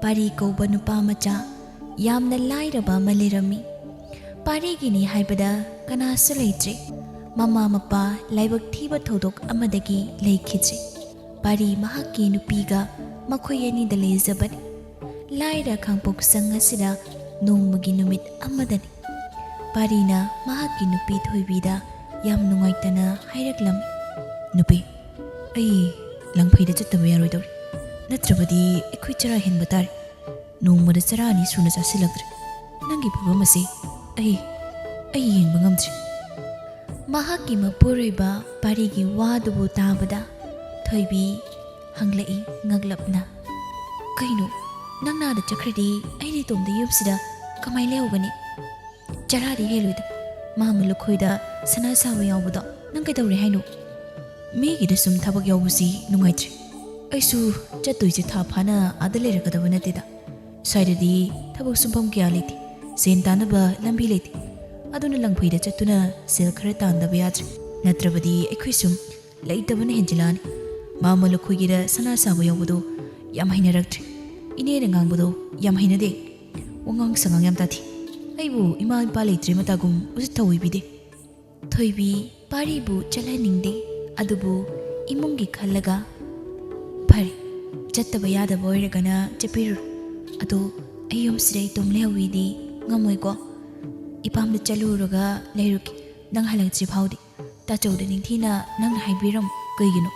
Pari kauba nupa macha yamna lairaba ama leirami. Parigini haibada kanasu leitri. Mama mapa laibak thiba thodok amadagi leikhitri. Pari mahaki nupiga makoyani da leizabani. Laira khangpok sangasida nongmagi numit amadani. Parina mahaki nupi thoibida yam nungaitana hairaklam. Nupi, ai langphaida chattaba yaroidori. Natrabadi ekhoi chara henba tare. Nongmada chara ani suna chasilakdre. Nangi phibam ase ai yengba ngamdre. Mahaki mapuraiba parigi wadubu tabada thoibi hanglai ngaglapna. Kaino nangna da chakradi aini tomda yubsida kamai leogani. Charadi heloida mahamulu khoida sana sawa yawbada nang kai tawre haino. Megi da sum thabak yawbusi nungaitri. Aisu chattuise tha phana adale rakadaba natida. Saidadi thabak sumpam kya leti. Sen tanaba lambi leti. Aduna langphaida chattuna sel khara tandaba yadri. Natrabadi ekhoi sum leitabana henjilani. Mahamulu khoigira sana sawa yawbudo yam hainarakdri. Ine na ngangbado yam hainade. Wangang sangang yam tati. Aibu ima ipa leitri matagum usit thawibide. Thoibi paribu chalhaningde. Adubu imungi khallaga phari chattaba yadaba oiragana chapirur ado ayom sirai tomle hawidi ngamoiko ipamda chaluraga leiruki nang halagchi phaudi ta chawda ningthina nang haibiram kaigino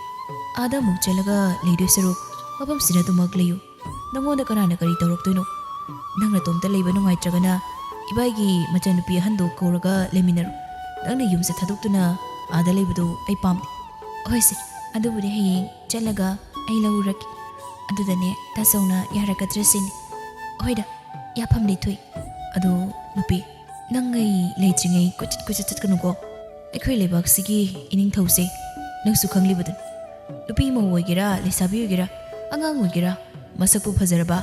ada muk chalaga leidu saru mapam sira tumak leyu nangoda kanana kari tawroktoino nangna tomta leiba nungaitragana ibaigi machanupi hando koraga leminaru nangna yumse thadoktuna ada leibado ai pamdi hoise adubudi hayeng chalaga ai lauraki adudane tasawna yarakadrasini hoida yapam leithoi adu nupi nangai leitringai kuchit kanuko ekhoi lebak sigi ining thause nangsu khanglibadun nupi mo oigera lesabi oigera angang oigera masakpu phajaraba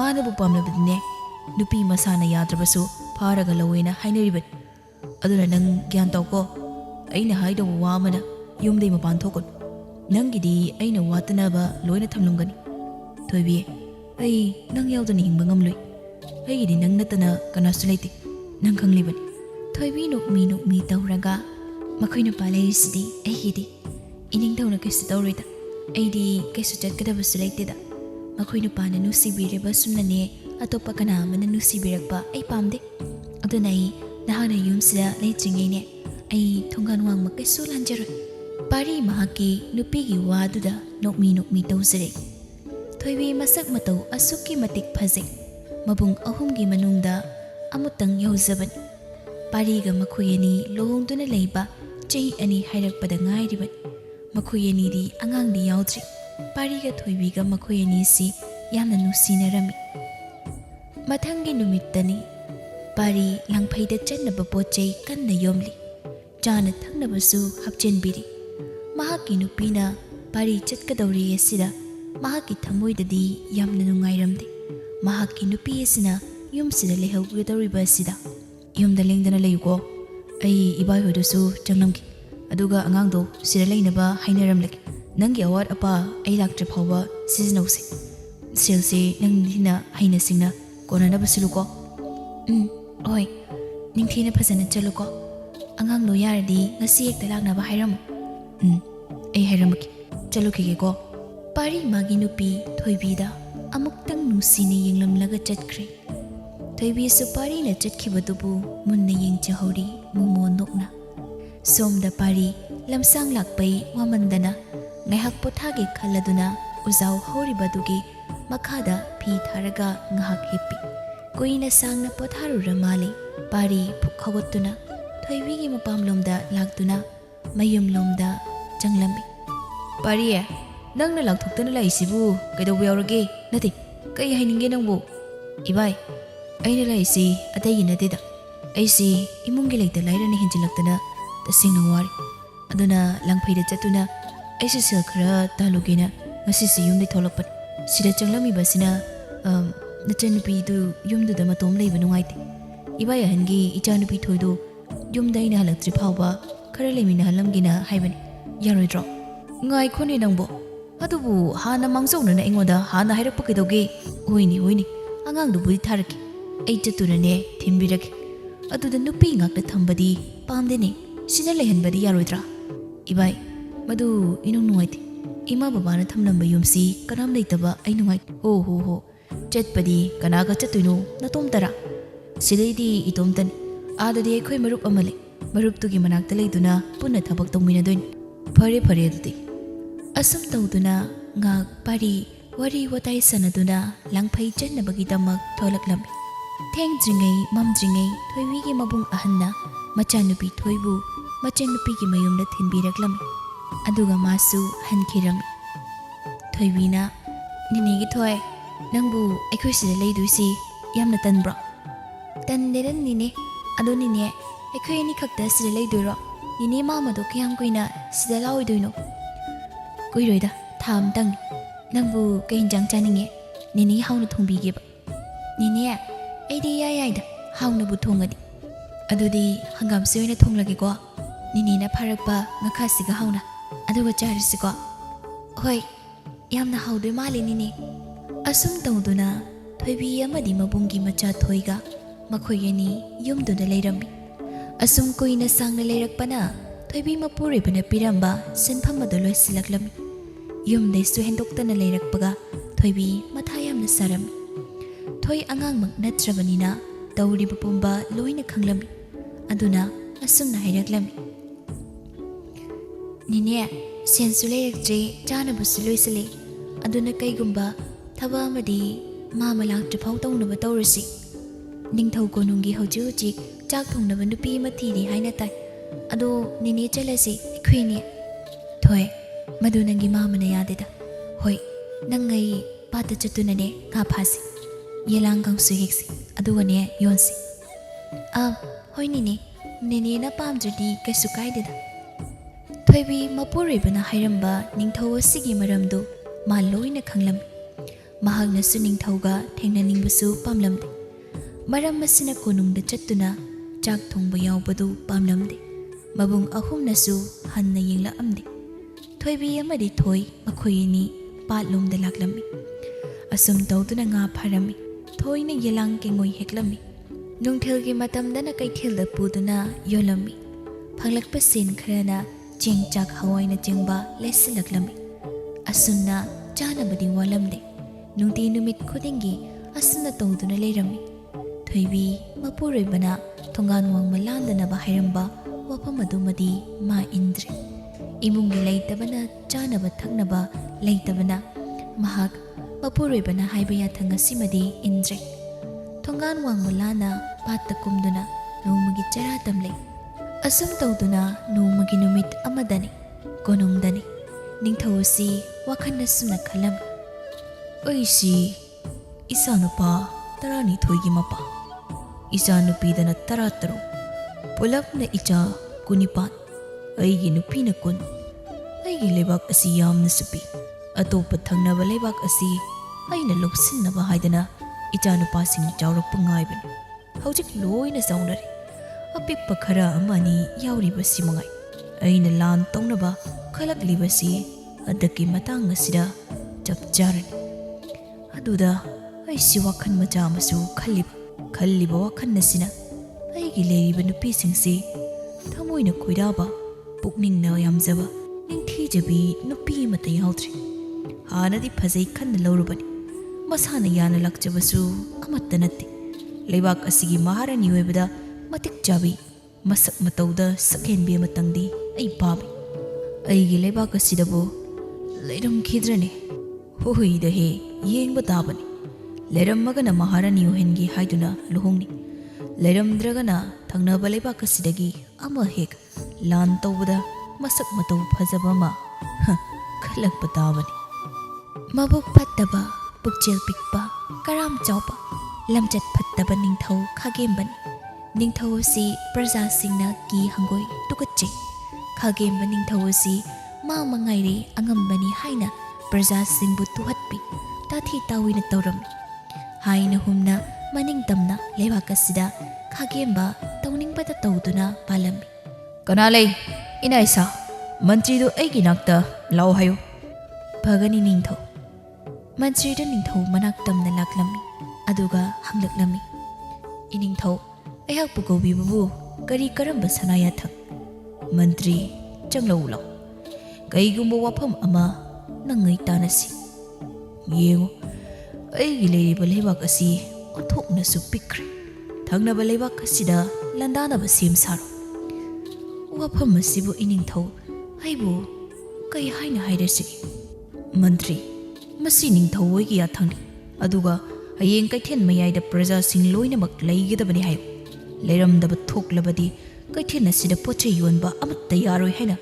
manabu pamlabadine nupi masana yadrabasu pharaga lawena hainaribad aduna nang gyan tawko aina haidaw wa amana yumdei mapan thokon nangidi aina watanaba loina thamlungani thoibi ai nang yaudani hingba ngamloi aigidi nang natana kanasu leite nang khanglibani thoibi nukmi tawraga makhoina palaisidi aigidi ining tawna kaisu tawrida aidi kaisu chatkadabasu leiteda makhoina pana nusibireba sumnane atopa kana amana nusibirakpa ai pamde aduna ai nahana yumsida leitringaine ai thongan wangma kaisu lanjaroi Pari mahaki nupigi waduda nokmi tawsare. Thoibi masak matau asuki matik phajai. Mabung ahumgi manungda amutang yauzaban. Pariga makhuyani lohongduna leiba chahi ani hairakpada ngairiban. Makhuyani di angang di yaudri. Pariga thoibiga makhuyani si yamna nusinarami. Mathangi numittani pari langphaida channaba pochai kanna yomli. Chana thangnabasu hapchenbiri. Mahaki nupina pari chatkadawri asida mahaki thamoidadi yamna nungairamde mahaki nupi asina yumsida lehawgadawriba asida yumda lengdana layuko ai ibai hoidosu changlamki aduga angangdo sida leinaba hainaramlaki nangi awat apa ai laktre phawa sizinause selse nangthina haina singna konana basiluko oi ningthina phajana chaluko angangdo yaradi ngasi ekta laknaba hairamu ai hairamaki chalukige ko pari magi nupi thoibida amuktang nusine yenglamlaga chatkre thoibi su pari na chatkibadubu munna yengchahori mumo nokna somda pari lamsang lakpai wamandana ngaihak pothage khaladuna uzau horibadugi makhada phi tharaga ngahak heppi koina sangna potharu ramale pari phukhagottuna thoibigi mapamlomda laktuna mayum lomda janglambi pariye nangna langthoktana laisibu kaidaw yawrage nati kai haininge nangbu ibai aina laisi atai natida aisi imungi leita lairani henjilaktana tasingna wari aduna langphaida chatuna aisi sel khara talugena ngasi si yumdi tholakpat sida changlami basina nachanupi du yumdu da matom leiba nungaite ibai hangi ichanupi thoidu yumda ina halaktri phawba khara lemina halamgina haibani yaroidro ngai khone nangbo ꯑꯗꯨꯕꯨ ꯍꯥꯟꯅ ꯃꯥꯡꯖꯧꯅꯅ ꯑꯩꯉꯣꯟꯗ ꯍꯥꯟꯅ ꯍꯥꯏꯔꯛꯄ ꯀꯩꯗꯧꯒꯦ? ꯍꯣꯏꯅꯤ ꯑꯉꯥꯡꯗꯨꯕꯨꯗꯤ ꯊꯥꯔꯛꯀꯦ, ꯑꯩ ꯆꯠꯇꯨꯅꯅꯦ ꯊꯤꯟꯕꯤꯔꯒꯦ. ꯑꯗꯨꯗ ꯅꯨꯄꯤ ꯉꯥꯛꯇ ꯊꯝꯕꯗꯤ ꯄꯥꯝꯗꯦꯅꯦ, ꯁꯤꯗ ꯂꯩꯍꯟꯕꯗꯤ ꯌꯥꯔꯣꯏꯗ꯭ꯔꯥ? ꯏꯕꯥꯏ, ꯃꯗꯨ ꯏꯅꯨꯡ ꯅꯨꯡꯉꯥꯏꯇꯦ. ꯏꯃꯥ ꯕꯕꯥꯅ ꯊꯝꯂꯝꯕ ꯌꯨꯝꯁꯤ ꯀꯅꯥꯝ ꯂꯩꯇꯕ ꯑꯩ ꯅꯨꯡꯉꯥꯏꯇꯦ. ꯍꯣ ꯆꯠꯄꯗꯤ ꯀꯅꯥꯒ ꯆꯠꯇꯣꯏꯅꯣ? ꯅꯇꯣꯝꯇꯔꯥ? ꯁꯤꯗꯩꯗꯤ ꯏꯇꯣꯝꯇꯅꯤ. ꯑꯥꯗꯗꯤ ꯑꯩꯈꯣꯏ ꯃꯔꯨꯞ ꯑꯃ ꯂꯩ. ꯃꯔꯨꯞꯇꯨꯒꯤ ꯃꯅꯥꯛꯇ ꯂꯩꯗꯨꯅ ꯄꯨꯟꯅ ꯊꯕꯛ ꯇꯧꯃꯤꯟꯅꯗꯣꯏꯅꯤ. ꯐꯔꯦ ꯑꯗꯨꯗꯤ. ꯑꯁꯨꯝ ꯇꯧꯗꯨꯅ ꯉꯥꯛ ꯄꯥꯔꯤ ꯋꯥꯔꯤ ꯋꯥꯇꯥꯏ ꯁꯥꯟꯅꯗꯨꯅ ꯂꯥꯡꯐꯩ ꯆꯠꯅꯕꯒꯤꯗꯃꯛ ꯊꯣꯛꯂꯛꯂꯝꯃꯤ. ꯊꯦꯡꯗ꯭ꯔꯤꯉꯩ ꯃꯝꯗ꯭ꯔꯤꯉꯩ ꯊꯣꯏꯕꯤꯒꯤ ꯃꯕꯨꯡ ꯑꯍꯟꯅ ꯃꯆꯥꯅꯨꯄꯤ ꯊꯣꯏꯕꯨ ꯃꯆꯟꯅꯨꯄꯤꯒꯤ ꯃꯌꯨꯝꯗ ꯊꯤꯟꯕꯤꯔꯛꯂꯝꯃꯤ. ꯑꯗꯨꯒ ꯃꯥꯁꯨ ꯍꯟꯈꯤꯔꯝꯃꯤ. ꯊꯣꯏꯕꯤꯅ, ꯅꯤꯅꯦꯒꯤ ꯊꯣꯏ, ꯅꯪꯕꯨ ꯑꯩꯈꯣꯏ ꯁꯤꯗ ꯂꯩꯗꯣꯏꯁꯤ ꯌꯥꯝꯅ ꯇꯟꯕ꯭ꯔꯣ? ꯇꯟꯗꯦꯗ ꯅꯤꯅꯦ. ꯑꯗꯣ ꯅꯤꯅꯦ, ꯑꯩꯈꯣꯏ ꯑꯅꯤ ꯈꯛꯇ ꯁꯤꯗ ꯂꯩꯗꯣꯏꯔꯣ? ꯅꯤꯅꯦ ꯃꯥꯃꯗꯣ ꯀꯌꯥꯝ ꯀꯨꯏꯅ ꯁꯤꯗ ꯂꯥꯛꯑꯣꯏꯗꯣꯏꯅꯣ? ꯀꯨꯏꯔꯣꯏꯗ, ꯊꯥ ꯑꯃꯇꯪꯅꯤ. ꯅꯪꯕꯨ ꯀꯩ ꯏꯟꯖꯥꯡ ꯆꯥꯅꯤꯡꯉꯦ? ꯅꯤꯅꯦ ꯍꯥꯎꯅ ꯊꯣꯡꯕꯤꯒꯦꯕ. ꯅꯤꯅꯦ, ꯑꯩꯗꯤ ꯌꯥꯏꯗ, ꯍꯥꯎꯅꯕꯨ ꯊꯣꯡꯉꯗꯤ. ꯑꯗꯨꯗꯤ ꯍꯪꯒꯥꯝꯁꯤ ꯑꯣꯏꯅ ꯊꯣꯡꯂꯒꯦꯀꯣ. ꯅꯤꯅꯦꯅ ꯐꯥꯔꯛꯄ ꯉꯥꯈꯥꯁꯤꯒ ꯍꯥꯎꯅ, ꯑꯗꯨꯒ ꯆꯥꯔꯁꯤꯀꯣ. ꯍꯣꯏ, ꯌꯥꯝꯅ ꯍꯥꯎꯗꯣꯏ ꯃꯥꯜꯂꯦ ꯅꯤꯅꯦ. ꯑꯁꯨꯝ ꯇꯧꯗꯨꯅ ꯊꯣꯏꯕꯤ ꯑꯃꯗꯤ ꯃꯕꯨꯡꯒꯤ ꯃꯆꯥ ꯊꯣꯏꯒ ꯃꯈꯣꯏ ꯑꯅꯤ ꯌꯨꯝꯗꯨꯗ ꯂꯩꯔꯝꯃꯤ. ꯑꯁꯨꯝ ꯀꯨꯏꯅ ꯁꯥꯡꯅ ꯂꯩꯔꯛꯄꯅ ꯊꯣꯏꯕꯤ ꯃꯄꯨꯔꯣꯏꯕꯅ ꯄꯤꯔꯝꯕ ꯁꯤꯟꯐꯝ ꯑꯗꯨ ꯂꯣꯏꯁꯤꯜꯂꯛꯂꯝꯃꯤ. ꯌꯨꯝꯗꯩꯁꯨ ꯍꯦꯟꯗꯣꯛꯇꯅ ꯂꯩꯔꯛꯄꯒ ꯊꯣꯏꯕꯤ ꯃꯊꯥ ꯌꯥꯝꯅ ꯁꯥꯔꯝꯃꯤ. ꯊꯣꯏ ꯑꯉꯥꯡꯃꯛ ꯅꯠꯇ꯭ꯔꯕꯅꯤꯅ ꯇꯧꯔꯤꯕ ꯄꯨꯝꯕ ꯂꯣꯏꯅ ꯈꯪꯂꯝꯃꯤ. ꯑꯗꯨꯅ ꯑꯁꯨꯝꯅ ꯍꯥꯏꯔꯛꯂꯝꯃꯤ. ꯅꯤꯅꯦ, ꯁꯦꯟꯁꯨ ꯂꯩꯔꯛꯇ꯭ꯔꯦ, ꯆꯥꯅꯕꯁꯨ ꯂꯣꯏꯁꯤꯜꯂꯦ. ꯑꯗꯨꯅ ꯀꯩꯒꯨꯝꯕ ꯊꯕꯛ ꯑꯃꯗꯤ ꯃꯥꯃ ꯂꯥꯛꯇ꯭ꯔꯤꯐꯥꯎ ꯇꯧꯅꯕ ꯇꯧꯔꯁꯤ. ꯅꯤꯡꯊꯧ ꯀꯣꯅꯨꯡꯒꯤ ꯍꯧꯖꯤꯛ ꯆꯥꯛ ꯊꯣꯡꯅꯕ ꯅꯨꯄꯤ ꯑꯃ ꯊꯤꯔꯤ ꯍꯥꯏꯅ ꯇꯥꯏ. ꯑꯗꯣ ꯅꯤꯅꯦ ꯆꯠꯂꯁꯤ ꯑꯩꯈꯣꯏꯅꯤ. ꯊꯣꯏ, ꯃꯗꯨ ꯅꯪꯒꯤ ꯃꯥꯃꯅ ꯌꯥꯗꯦꯗ. ꯍꯣꯏ, ꯅꯪ ꯑꯩ ꯄꯥꯠꯇ ꯆꯠꯇꯨꯅꯅꯦ ꯉꯥ ꯐꯥꯁꯤ, ꯌꯦꯂꯥꯡ ꯀꯥꯡꯁꯨ ꯍꯦꯛꯁꯤ, ꯑꯗꯨꯒꯅꯦ ꯌꯣꯟꯁꯤ. ꯍꯣꯏ ꯅꯤꯅꯦ, ꯅꯤꯅꯦꯅ ꯄꯥꯝꯗ꯭ꯔꯗꯤ ꯀꯩꯁꯨ ꯀꯥꯏꯗꯦꯗ. ꯊꯣꯏꯕꯤ ꯃꯄꯨꯔꯣꯏꯕꯅ ꯍꯥꯏꯔꯝꯕ ꯅꯤꯡꯊꯧ ꯑꯁꯤꯒꯤ ꯃꯔꯝꯗꯨ ꯃꯥ ꯂꯣꯏꯅ ꯈꯪꯂꯝꯃꯤ. ꯃꯍꯥꯛꯅꯁꯨ ꯅꯤꯡꯊꯧꯒ ꯊꯦꯡꯅꯅꯤꯡꯕꯁꯨ ꯄꯥꯝꯂꯝꯗꯦ. ꯃꯔꯝ ꯑꯁꯤꯅ ꯀꯣꯅꯨꯡꯗ ꯆꯠꯇꯨꯅ ꯆꯥꯛ ꯊꯣꯡꯕ ꯌꯥꯎꯕꯗꯨ ꯄꯥꯝꯂꯝꯗꯦ. ꯃꯕꯨꯡ ꯑꯍꯨꯝꯅꯁꯨ ꯍꯟꯅ ꯌꯦꯡꯂꯛꯑꯝꯗꯦ. ꯊꯣꯏꯕꯤ ꯑꯃꯗꯤ ꯊꯣꯏ ꯃꯈꯣꯏ ꯑꯅꯤ ꯄꯥꯠꯂꯣꯝꯗ ꯂꯥꯛꯂꯝꯃꯤ. ꯑꯁꯨꯝ ꯇꯧꯗꯨꯅ ꯉꯥ ꯐꯥꯔꯝꯃꯤ. ꯊꯣꯏꯅ ꯌꯦꯂꯥꯡ ꯀꯦꯡꯉꯣꯏ ꯍꯦꯛꯂꯝꯃꯤ. ꯅꯨꯡꯊꯤꯜꯒꯤ ꯃꯇꯝꯗꯅ ꯀꯩꯊꯦꯜꯗ ꯄꯨꯗꯨꯅ ꯌꯣꯜꯂꯝꯃꯤ. ꯐꯪꯂꯛꯄ ꯁꯦꯟ ꯈꯔꯅ ꯆꯦꯡ ꯆꯥꯛ ꯍꯋꯥꯏꯅꯆꯤꯡꯕ ꯂꯩꯁꯤꯜꯂꯛꯂꯝꯃꯤ. ꯑꯁꯨꯝꯅ ꯆꯥꯅꯕꯗꯤ ꯋꯥꯠꯂꯝꯗꯦ. ꯅꯨꯡꯇꯤ ꯅꯨꯃꯤꯠ ꯈꯨꯗꯤꯡꯒꯤ ꯑꯁꯨꯝꯅ ꯇꯧꯗꯨꯅ ꯂꯩꯔꯝꯃꯤ. ꯊꯣꯏꯕꯤ ꯃꯄꯨꯔꯣꯏꯕꯅ ꯊꯣꯡꯒꯥꯟ ꯋꯥꯡꯃ ꯂꯥꯟꯗꯅꯕ ꯍꯥꯏꯔꯝꯕ ꯋꯥꯐꯝ ꯑꯗꯨꯃꯗꯤ ꯃꯥ ꯏꯟꯗ꯭ꯔꯦ. ꯏꯃꯨꯡꯒꯤ ꯂꯩꯇꯕꯅ ꯆꯥꯅꯕ ꯊꯛꯅꯕ ꯂꯩꯇꯕꯅ ꯃꯍꯥꯛ ꯃꯄꯨꯔꯣꯏꯕꯅ ꯍꯥꯏꯕ ꯌꯥꯊꯪ ꯑꯁꯤꯃꯗꯤ ꯏꯟꯗ꯭ꯔꯦ. ꯊꯣꯡꯒꯥꯟ ꯋꯥꯡꯃ ꯂꯥꯟꯅ ꯄꯥꯠꯇ ꯀꯨꯝꯗꯨꯅ ꯅꯣꯡꯃꯒꯤ ꯆꯔꯥ ꯇꯝꯂꯩ. ꯑꯁꯨꯝ ꯇꯧꯗꯨꯅ ꯅꯣꯡꯃꯒꯤ ꯅꯨꯃꯤꯠ ꯑꯃꯗꯅꯤ ꯀꯣꯅꯨꯡꯗꯅꯤ ꯅꯤꯡꯊꯧ ꯑꯁꯤ ꯋꯥꯈꯜ ꯑꯁꯨꯝꯅ ꯈꯜꯂꯝꯃꯤ. ꯑꯩꯁꯤ ꯏꯆꯥꯅꯨꯄꯥ 12ꯒꯤ ꯃꯄꯥ, ꯏꯆꯥꯅꯨꯄꯤꯗꯅ 13, ꯄꯨꯂꯞꯅ ꯏꯆꯥ 19. ꯑꯩꯒꯤ ꯅꯨꯄꯤꯅ 10. ꯑꯩꯒꯤ ꯂꯩꯕꯥꯛ ꯑꯁꯤ ꯌꯥꯝꯅꯁꯨ ꯄꯤ. ꯑꯇꯣꯞꯄ ꯊꯪꯅꯕ ꯂꯩꯕꯥꯛ ꯑꯁꯤ ꯑꯩꯅ ꯂꯧꯁꯤꯟꯅꯕ ꯍꯥꯏꯗꯅ ꯏꯆꯥꯅꯨꯄꯥꯁꯤꯡ ꯆꯥꯎꯔꯛꯄ ꯉꯥꯏꯕꯅꯤ. ꯍꯧꯖꯤꯛ ꯂꯣꯏꯅ ꯆꯥꯎꯅꯔꯦ. ꯑꯄꯤꯛꯄ ꯈꯔ ꯑꯃ ꯑꯅꯤ ꯌꯥꯎꯔꯤꯕꯁꯤ ꯃꯉꯥꯏ. ꯑꯩꯅ ꯂꯥꯟ ꯇꯧꯅꯕ ꯈꯜꯂꯛꯂꯤꯕꯁꯤ ꯍꯟꯗꯛꯀꯤ ꯃꯇꯥꯡ ꯑꯁꯤꯗ ꯆꯞ ꯆꯥꯔꯅꯤ. ꯑꯗꯨꯗ ꯑꯩꯁꯤ ꯋꯥꯈꯜ ꯃꯆꯥ ꯑꯃꯁꯨ ꯈꯜꯂꯤꯕ ꯋꯥꯈꯜ ꯑꯁꯤꯅ ꯑꯩꯒꯤ ꯂꯩꯔꯤꯕ ꯅꯨꯄꯤꯁꯤꯡꯁꯤ ꯊꯃꯣꯏꯅ ꯈꯣꯏꯗꯥꯕ, ꯄꯨꯛꯅꯤꯡꯅ ꯌꯥꯝꯖꯕ, ꯅꯤꯡꯊꯤꯖꯕꯤ ꯅꯨꯄꯤ ꯑꯃꯠꯇ ꯌꯥꯎꯗ꯭ꯔꯤ. ꯍꯥꯟꯅꯗꯤ ꯐꯖꯩ ꯈꯟꯅ ꯂꯧꯔꯨꯕꯅꯤ. ꯃꯁꯥꯅ ꯌꯥꯅ ꯂꯥꯛꯆꯕꯁꯨ ꯑꯃꯠꯇ ꯅꯠꯇꯦ. ꯂꯩꯕꯥꯛ ꯑꯁꯤꯒꯤ ꯃꯍꯥꯔꯥꯅꯤ ꯑꯣꯏꯕꯗ ꯃꯇꯤꯛ ꯆꯥꯕꯤ, ꯃꯁꯛ ꯃꯇꯧꯗ ꯁꯛꯍꯦꯟꯕꯤ ꯑꯃꯇꯪꯗꯤ ꯑꯩ ꯄꯥꯝꯃꯤ. ꯑꯩꯒꯤ ꯂꯩꯕꯥꯛ ꯑꯁꯤꯗꯕꯨ ꯂꯩꯔꯝꯈꯤꯗ꯭ꯔꯅꯦ? ꯍꯣꯏꯗꯍꯦ, ꯌꯦꯡꯕ ꯇꯥꯕꯅꯤ. ꯂꯩꯔꯝꯃꯒꯅ ꯃꯍꯥꯔꯥꯅꯤ ꯑꯣꯏꯍꯟꯒꯦ ꯍꯥꯏꯗꯨꯅ ꯂꯨꯍꯣꯡꯅꯤ. ꯂꯩꯔꯝꯗ꯭ꯔꯒꯅ ꯊꯪꯅꯕ ꯂꯩꯕꯥꯛ ꯑꯁꯤꯗꯒꯤ ꯑꯃ ꯍꯦꯛ ꯂꯥꯟ ꯇꯧꯕꯗ ꯃꯁꯛ ꯃꯇꯧ ꯐꯖꯕ ꯑꯃ ꯈꯜꯂꯛꯄ ꯇꯥꯕꯅꯤ. ꯃꯕꯨꯛ ꯐꯠꯇꯕ, ꯄꯨꯛꯆꯦꯜ ꯄꯤꯛꯄ, ꯀꯔꯥꯝ ꯆꯥꯎꯕ, ꯂꯝꯆꯠ ꯐꯠꯇꯕ ꯅꯤꯡꯊꯧ ꯈꯥꯒꯦꯝꯕꯅꯤ. ꯅꯤꯡꯊꯧ ꯑꯁꯤ ꯄ꯭ꯔꯖꯥꯁꯤꯡꯅ ꯀꯤ ꯍꯪꯒꯣꯏ ꯇꯨꯀꯠꯆꯩ. ꯈꯥꯒꯦꯝꯕ ꯅꯤꯡꯊꯧ ꯑꯁꯤ ꯃꯥ ꯃꯉꯥꯏꯔꯦ ꯑꯉꯝꯕꯅꯤ ꯍꯥꯏꯅ ꯄ꯭ꯔꯖꯥꯁꯤꯡꯕꯨ ꯇꯨꯍꯠꯄꯤ, ꯇꯥꯊꯤ ꯇꯥꯑꯣꯏꯅ ꯇꯧꯔꯝꯃꯤ. ꯍꯥꯏꯅ ꯍꯨꯝꯅ ꯃꯅꯤꯡꯇꯝꯅ ꯂꯩꯕꯥꯛ ꯑꯁꯤꯗ ꯈꯥꯒꯦꯝꯕ ꯇꯧꯅꯤꯡꯕꯗ ꯇꯧꯗꯨꯅ ꯄꯥꯜꯂꯝꯃꯤ. ꯀꯅꯥ ꯂꯩ? ꯏꯅꯥꯏꯁꯥ, ꯃꯟꯇ꯭ꯔꯤꯗꯨ ꯑꯩꯒꯤ ꯅꯥꯛꯇ ꯂꯥꯛꯑꯣ ꯍꯥꯏꯌꯨ. Phagani ningthau. Mantrida ningthau manak tamna laklami. Aduga hanglaklami. Iningthau ayhak pukobi babu kari karamba sanaya thak. Mantri changlau lau. Kaigumba wafam ama nangai tanasi. Yengo aigi leiriba leibak asi onthoknasu pikre. Thangnaba leibak asida landanaba sem saro. Wafam asibu iningthau aibu kai haina hairasigi. Mantri masi ningthau oigi yathangni. Aduga hayeng kaithen mayayda praja sing loinamak leigidabani hayo. Leiramdaba thoklabadi kaithen asida poche yonba amatta yaroi haina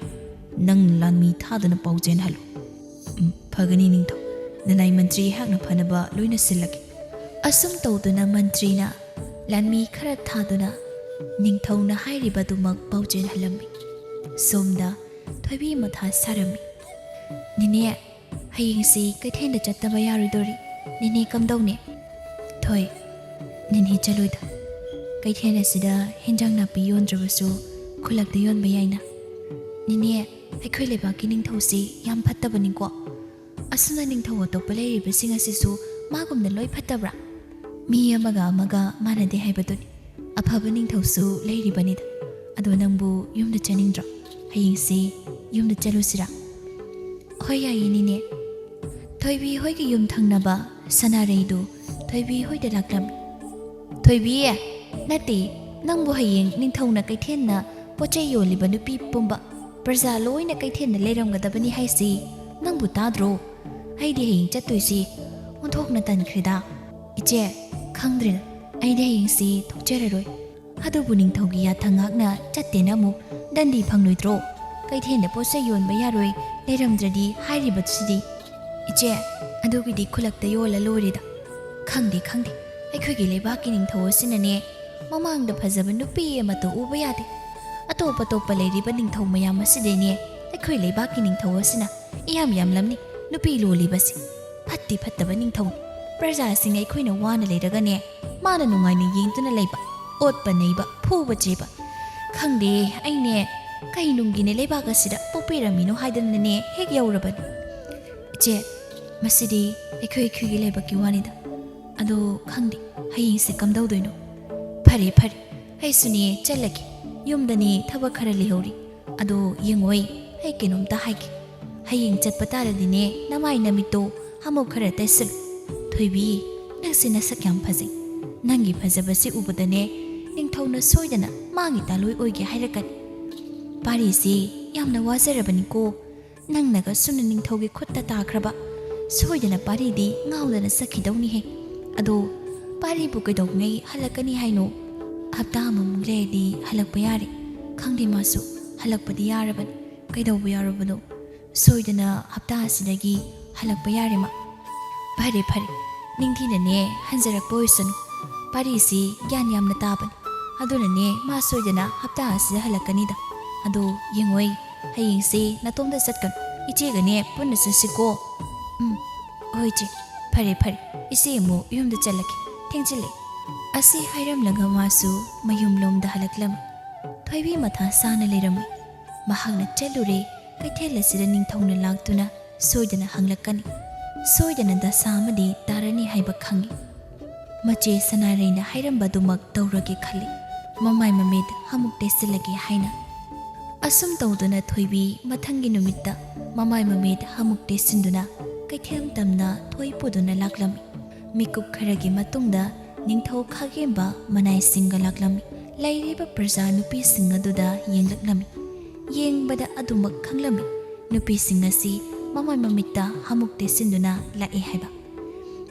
nang lanmi thadana paujen halu. Phagani ningthau nanai mantri hakna phanaba loina silaki. Asum tawduna mantri na lanmi khara thaduna ningthau na hairiba dumak paujen halami. Somda thoibi matha sarami. Nine hayeng si kaithen da chattaba yaridori. Nine kamdawne. Thoi nine chaloida. Kaithen asida henjang napi yondrabasu khulakda yonba yaina. Nine aikhoi lebaki ningthau si yam phattabaniko. Asuna ningthau atoppa leiribasing asisu magumna loi phattabra. Mi amaga manade haibaduni. Afaba ningthausu leiribanida. Ado nangbu yumda chaningdra. Hayeng si yumda chalusira. Hoi yayi nine. Thoibi hoigi yum thangnaba sanareidu thoibi hoida laklami. Thoibi nati nangbu hayeng ningthauna kaithenna poche yoliba nupi pumba praja loina kaithenna leiramgadabani haisi nangbu tadro. Aidi hayeng chattoisi onthokna tankrida. Iche khangdrina aidi hayeng si thokcheraroi. Adubu ningthaugi yathangakna chattena mu dandi phangloidro. Kaithenna poche yonba yaroi leiramdradi hairibasidi. Iche adugidi khulakta yola lorida. Khangdi aikhoigi leibaki ningthau asinane mamangda phajaba nupi amato uba yade. Atopa leiriba ningthau mayam asidene aikhoi leibaki ningthau asina iyam lamni nupi lolibasi. Phatti phattaba ningthau praja sing aikhoina wana leiragane mana nungaina yengtuna leiba otpa neiba phuba jeba. Khangde aine kainungine leibak asida popiramino haidanane hek yaurabani. Iche masidi aikhoigi leibaki wanida. Ado khangdi hayeng se kamdawdoino. Phare haisuni chalaki yumdani thabak khara lihori. Ado yengoi hai kenomta haiki. Hayeng chatpa taradine namai namito hamok khara taisil. Thoibi naksina sakyam phajai. Nangi phajabasi ubadane ningthauna soidana mangi taloi oige hairakani. Pari si yamna wazarabani ko nangnaga suna ningthaugi khutta takraba soidana pari di ngaudana sakhidawni he. Ado pari bu kaidongai halakani haino hapta amamung leedi halakpa yare. Khangdi masu halakpadi yarabani kaidawba yarabano soidana hapta asidagi halakpa yare ma. Phare ningthina hanjarakpa oisanu. Pari si gyan yamna tabani. Adunane ma soidana hapta asida halakanida. Ado yengoi hayeng si natomda satkan. Ichegane punna sasiko. Oiche phare isi mu yumda chalaki thengchile. Asi hairamlaga masu mayum lomda halaklam. Thoibi matha sana leirami. Mahangna chalure kaithela sida ningthauna laktuna soidana hanglakani. Soidana da samadi tarani haiba khangi. Mache sanareina hairamba dumak tawrage khali. Mamai mamid hamuk tesilagi haina. Asum tawduna thoibi mathangi numitta mamai mamid hamuk tesinduna kaitham tamna thoipuduna laklami. Mikup kharagi matungda ningthau khagemba manai singa laklami. Lairiba praja nupi singa duda yenglaklami. Yengbada adumak khanglami. Nupi singa si mamai mamitta hamuk tesinduna lae haiba.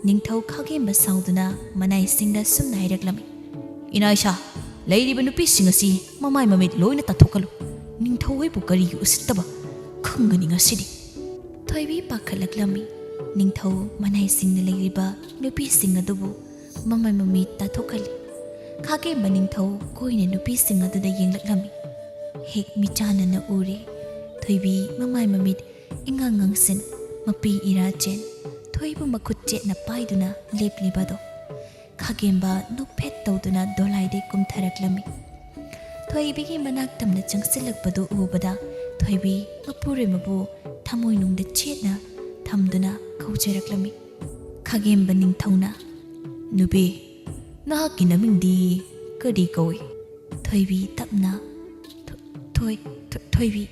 Ningthau khagemba sauduna manai singa sumna hairaklami. Inaisha lairiba nupi singa si mamai mamit loina tathokalu. Ningthau hoibu kari usittaba khangani ngasidi. Thoibi pakhalaklami. Ningthau manai singna leiriba nupi singa dubu mamai mamit tathokali. Khagemba ningthau koina nupi singa duda yenglaklami. Hek michana na ure. Thoibi mamai mamit ingangang sin mapi ira chen. Thoibu makhut chetna paiduna leplibado. Khagemba nuphet tawduna dolaide kumtharaklami. Thoibigi manak tamna changsilakpadu ubada thoibi mapure mabu thamoi nungda chetna ꯊꯝꯗꯨꯅ ꯀꯧꯖꯔꯛꯂꯝꯃꯤ꯫ ꯈꯥꯒꯦꯝꯕ ꯅꯤꯡꯊꯧꯅ "ꯅꯨꯄꯤ, ꯅꯍꯥꯛꯀꯤ ꯅꯃꯤꯡꯗꯤ ꯀꯔꯤ ꯀꯧꯏ?" ꯊꯣꯏꯕꯤ ꯇꯞꯅ "ꯊꯣꯏꯕꯤ."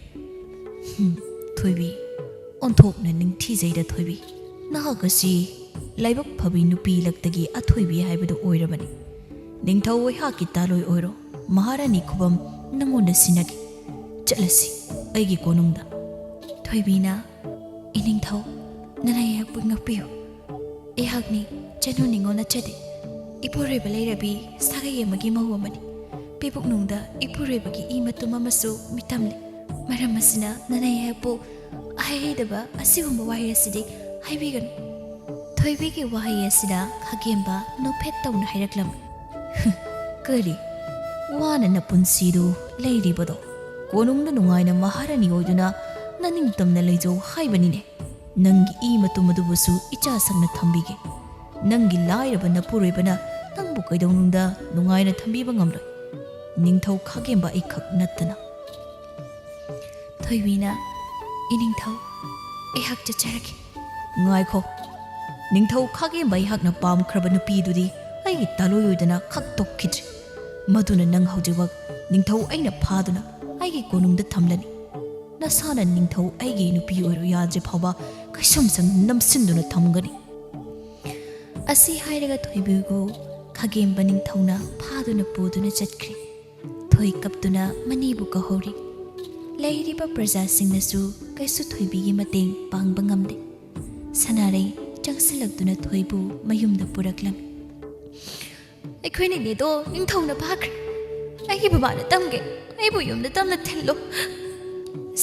"ꯊꯣꯏꯕꯤ, ꯑꯣꯟꯊꯣꯛꯅ ꯅꯤꯡꯊꯤꯖꯩꯗ ꯊꯣꯏꯕꯤ꯫ ꯅꯍꯥꯛ ꯑꯁꯤ ꯂꯥꯏꯕꯛ ꯐꯕꯤ ꯅꯨꯄꯤ ꯂꯛꯇꯒꯤ ꯑꯊꯣꯏꯕꯤ ꯍꯥꯏꯕꯗꯨ ꯑꯣꯏꯔꯕꯅꯤ꯫ ꯅꯤꯡꯊꯧ ꯑꯩꯍꯥꯛꯀꯤ ꯇꯥꯂꯣꯏ ꯑꯣꯏꯔꯣ, ꯃꯍꯥꯔꯥꯅꯤ ꯈꯨꯕꯝ ꯅꯪꯉꯣꯟꯗ ꯁꯤꯟꯅꯒꯦ꯫ ꯆꯠꯂꯁꯤ ꯑꯩꯒꯤ ꯀꯣꯅꯨꯡꯗ." ꯊꯣꯏꯕꯤꯅ "ꯏꯅꯤꯡꯊꯧ, ꯅꯅꯥꯏꯌꯦꯛꯄꯨ ꯉꯥꯛꯄꯤꯌꯨ꯫ ꯑꯩꯍꯥꯛꯅꯤ ꯆꯅꯨ ꯅꯤꯡꯒꯣꯜ ꯅꯆꯗꯦ, ꯏꯄꯨꯔꯣꯏꯕ ꯂꯩꯔꯕꯤ ꯁꯥꯒꯩ ꯑꯃꯒꯤ ꯃꯧ ꯑꯃꯅꯤ꯫ ꯄꯤꯕꯨꯛꯅꯨꯡꯗ ꯏꯄꯨꯔꯣꯏꯕꯒꯤ ꯏ ꯃꯇꯨꯝ ꯑꯃꯁꯨ ꯃꯤꯇꯝ ꯂꯩ꯫ ꯃꯔꯝ ꯑꯁꯤꯅ ꯅꯅꯥꯏꯌꯦꯛꯄꯨ ꯑꯍꯩꯗꯕ ꯑꯁꯤꯒꯨꯝꯕ ꯋꯥꯍꯩ ꯑꯁꯤꯗꯤ ꯍꯥꯏꯕꯤꯒꯅꯨ." ꯊꯣꯏꯕꯤꯒꯤ ꯋꯥꯍꯩ ꯑꯁꯤꯗ ꯈꯥꯒꯦꯝꯕ ꯅꯣꯛꯐꯦꯠ ꯇꯧꯅ ꯍꯥꯏꯔꯛꯂꯝꯃꯤ꯫ "ꯀꯔꯤ ꯋꯥꯅ ꯅꯄꯨꯟꯁꯤꯗꯨ ꯂꯩꯔꯤꯕꯗꯣ ꯀꯣꯅꯨꯡꯗ ꯅꯨꯡꯉꯥꯏꯅ ꯃꯍꯥꯔꯥꯅꯤ ꯑꯣꯏꯗꯨꯅ ꯅꯅꯤꯡꯇꯝꯅ ꯂꯩꯖꯧ ꯍꯥꯏꯕꯅꯤꯅꯦ꯫ ꯅꯪꯒꯤ ꯏ ꯃꯇꯨꯝ ꯑꯗꯨꯕꯨꯁꯨ ꯏꯆꯥꯁꯛꯅ ꯊꯝꯕꯤꯒꯦ꯫ ꯅꯪꯒꯤ ꯂꯥꯏꯔꯕ ꯅꯄꯨꯔꯣꯏꯕꯅ ꯅꯪꯕꯨ ꯀꯩꯗꯧꯅꯨꯡꯗ ꯅꯨꯡꯉꯥꯏꯅ ꯊꯝꯕꯤꯕ ꯉꯝꯂꯣꯏ, ꯅꯤꯡꯊꯧ ꯈꯥꯒꯦꯝꯕ ꯑꯩꯈꯛ ꯅꯠꯇꯅ." ꯊꯣꯏꯕꯤꯅ "ꯏꯅꯤꯡꯊꯧ, ꯑꯩꯍꯥꯛ ꯆꯠꯆꯔꯒꯦ." "ꯉꯥꯏꯈꯣ, ꯅꯤꯡꯊꯧ ꯈꯥꯒꯦꯝꯕ ꯑꯩꯍꯥꯛꯅ ꯄꯥꯝꯈ꯭ꯔꯕ ꯅꯨꯄꯤꯗꯨꯗꯤ ꯑꯩꯒꯤ ꯇꯥꯂꯣꯏ ꯑꯣꯏꯗꯅ ꯈꯛꯇꯣꯛꯈꯤꯗ꯭ꯔꯤ꯫ ꯃꯗꯨꯅ ꯅꯪ ꯍꯧꯖꯤꯛꯃꯛ ꯅꯤꯡꯊꯧ ꯑꯩꯅ ꯐꯥꯗꯨꯅ ꯑꯩꯒꯤ ꯀꯣꯅꯨꯡꯗ ꯊꯝꯂꯅꯤ꯫ ꯅꯁꯥꯅ ꯅꯤꯡꯊꯧ ꯑꯩꯒꯤ ꯅꯨꯄꯤ ꯑꯣꯏꯔꯣ ꯌꯥꯗ꯭ꯔꯤ ꯐꯥꯎꯕ ꯀꯩꯁꯨꯝꯁꯪ ꯅꯝꯁꯤꯟꯗꯨꯅ ꯊꯝꯒꯅꯤ." ꯑꯁꯤ ꯍꯥꯏꯔꯒ ꯊꯣꯏꯕꯤꯕꯨ ꯈꯥꯒꯦꯝꯕ ꯅꯤꯡꯊꯧꯅ ꯐꯥꯗꯨꯅ ꯄꯨꯗꯨꯅ ꯆꯠꯈ꯭ꯔꯦ꯫ ꯊꯣꯏ ꯀꯞꯇꯨꯅ ꯃꯅꯦꯕꯨ ꯀꯧꯍꯧꯔꯤ꯫ ꯂꯩꯔꯤꯕ ꯄ꯭ꯔꯖꯥꯁꯤꯡꯅꯁꯨ ꯀꯩꯁꯨ ꯊꯣꯏꯕꯤꯒꯤ ꯃꯇꯦꯡ ꯄꯥꯡꯕ ꯉꯝꯗꯦ꯫ ꯁꯅꯥꯔꯩ ꯆꯪꯁꯤꯜꯂꯛꯇꯨꯅ ꯊꯣꯏꯕꯨ ꯃꯌꯨꯝꯗ ꯄꯨꯔꯛꯂꯝꯃꯤ꯫ "ꯑꯩꯈꯣꯏ ꯅꯦꯅꯦꯗꯣ ꯅꯤꯡꯊꯧꯅ ꯐꯥꯈ꯭ꯔꯦ꯫ ꯑꯩꯒꯤ ꯕꯕꯥꯅ ꯇꯝꯒꯦ, ꯑꯩꯕꯨ ꯌꯨꯝꯗ ꯇꯝꯅ ꯊꯤꯜꯂꯨ."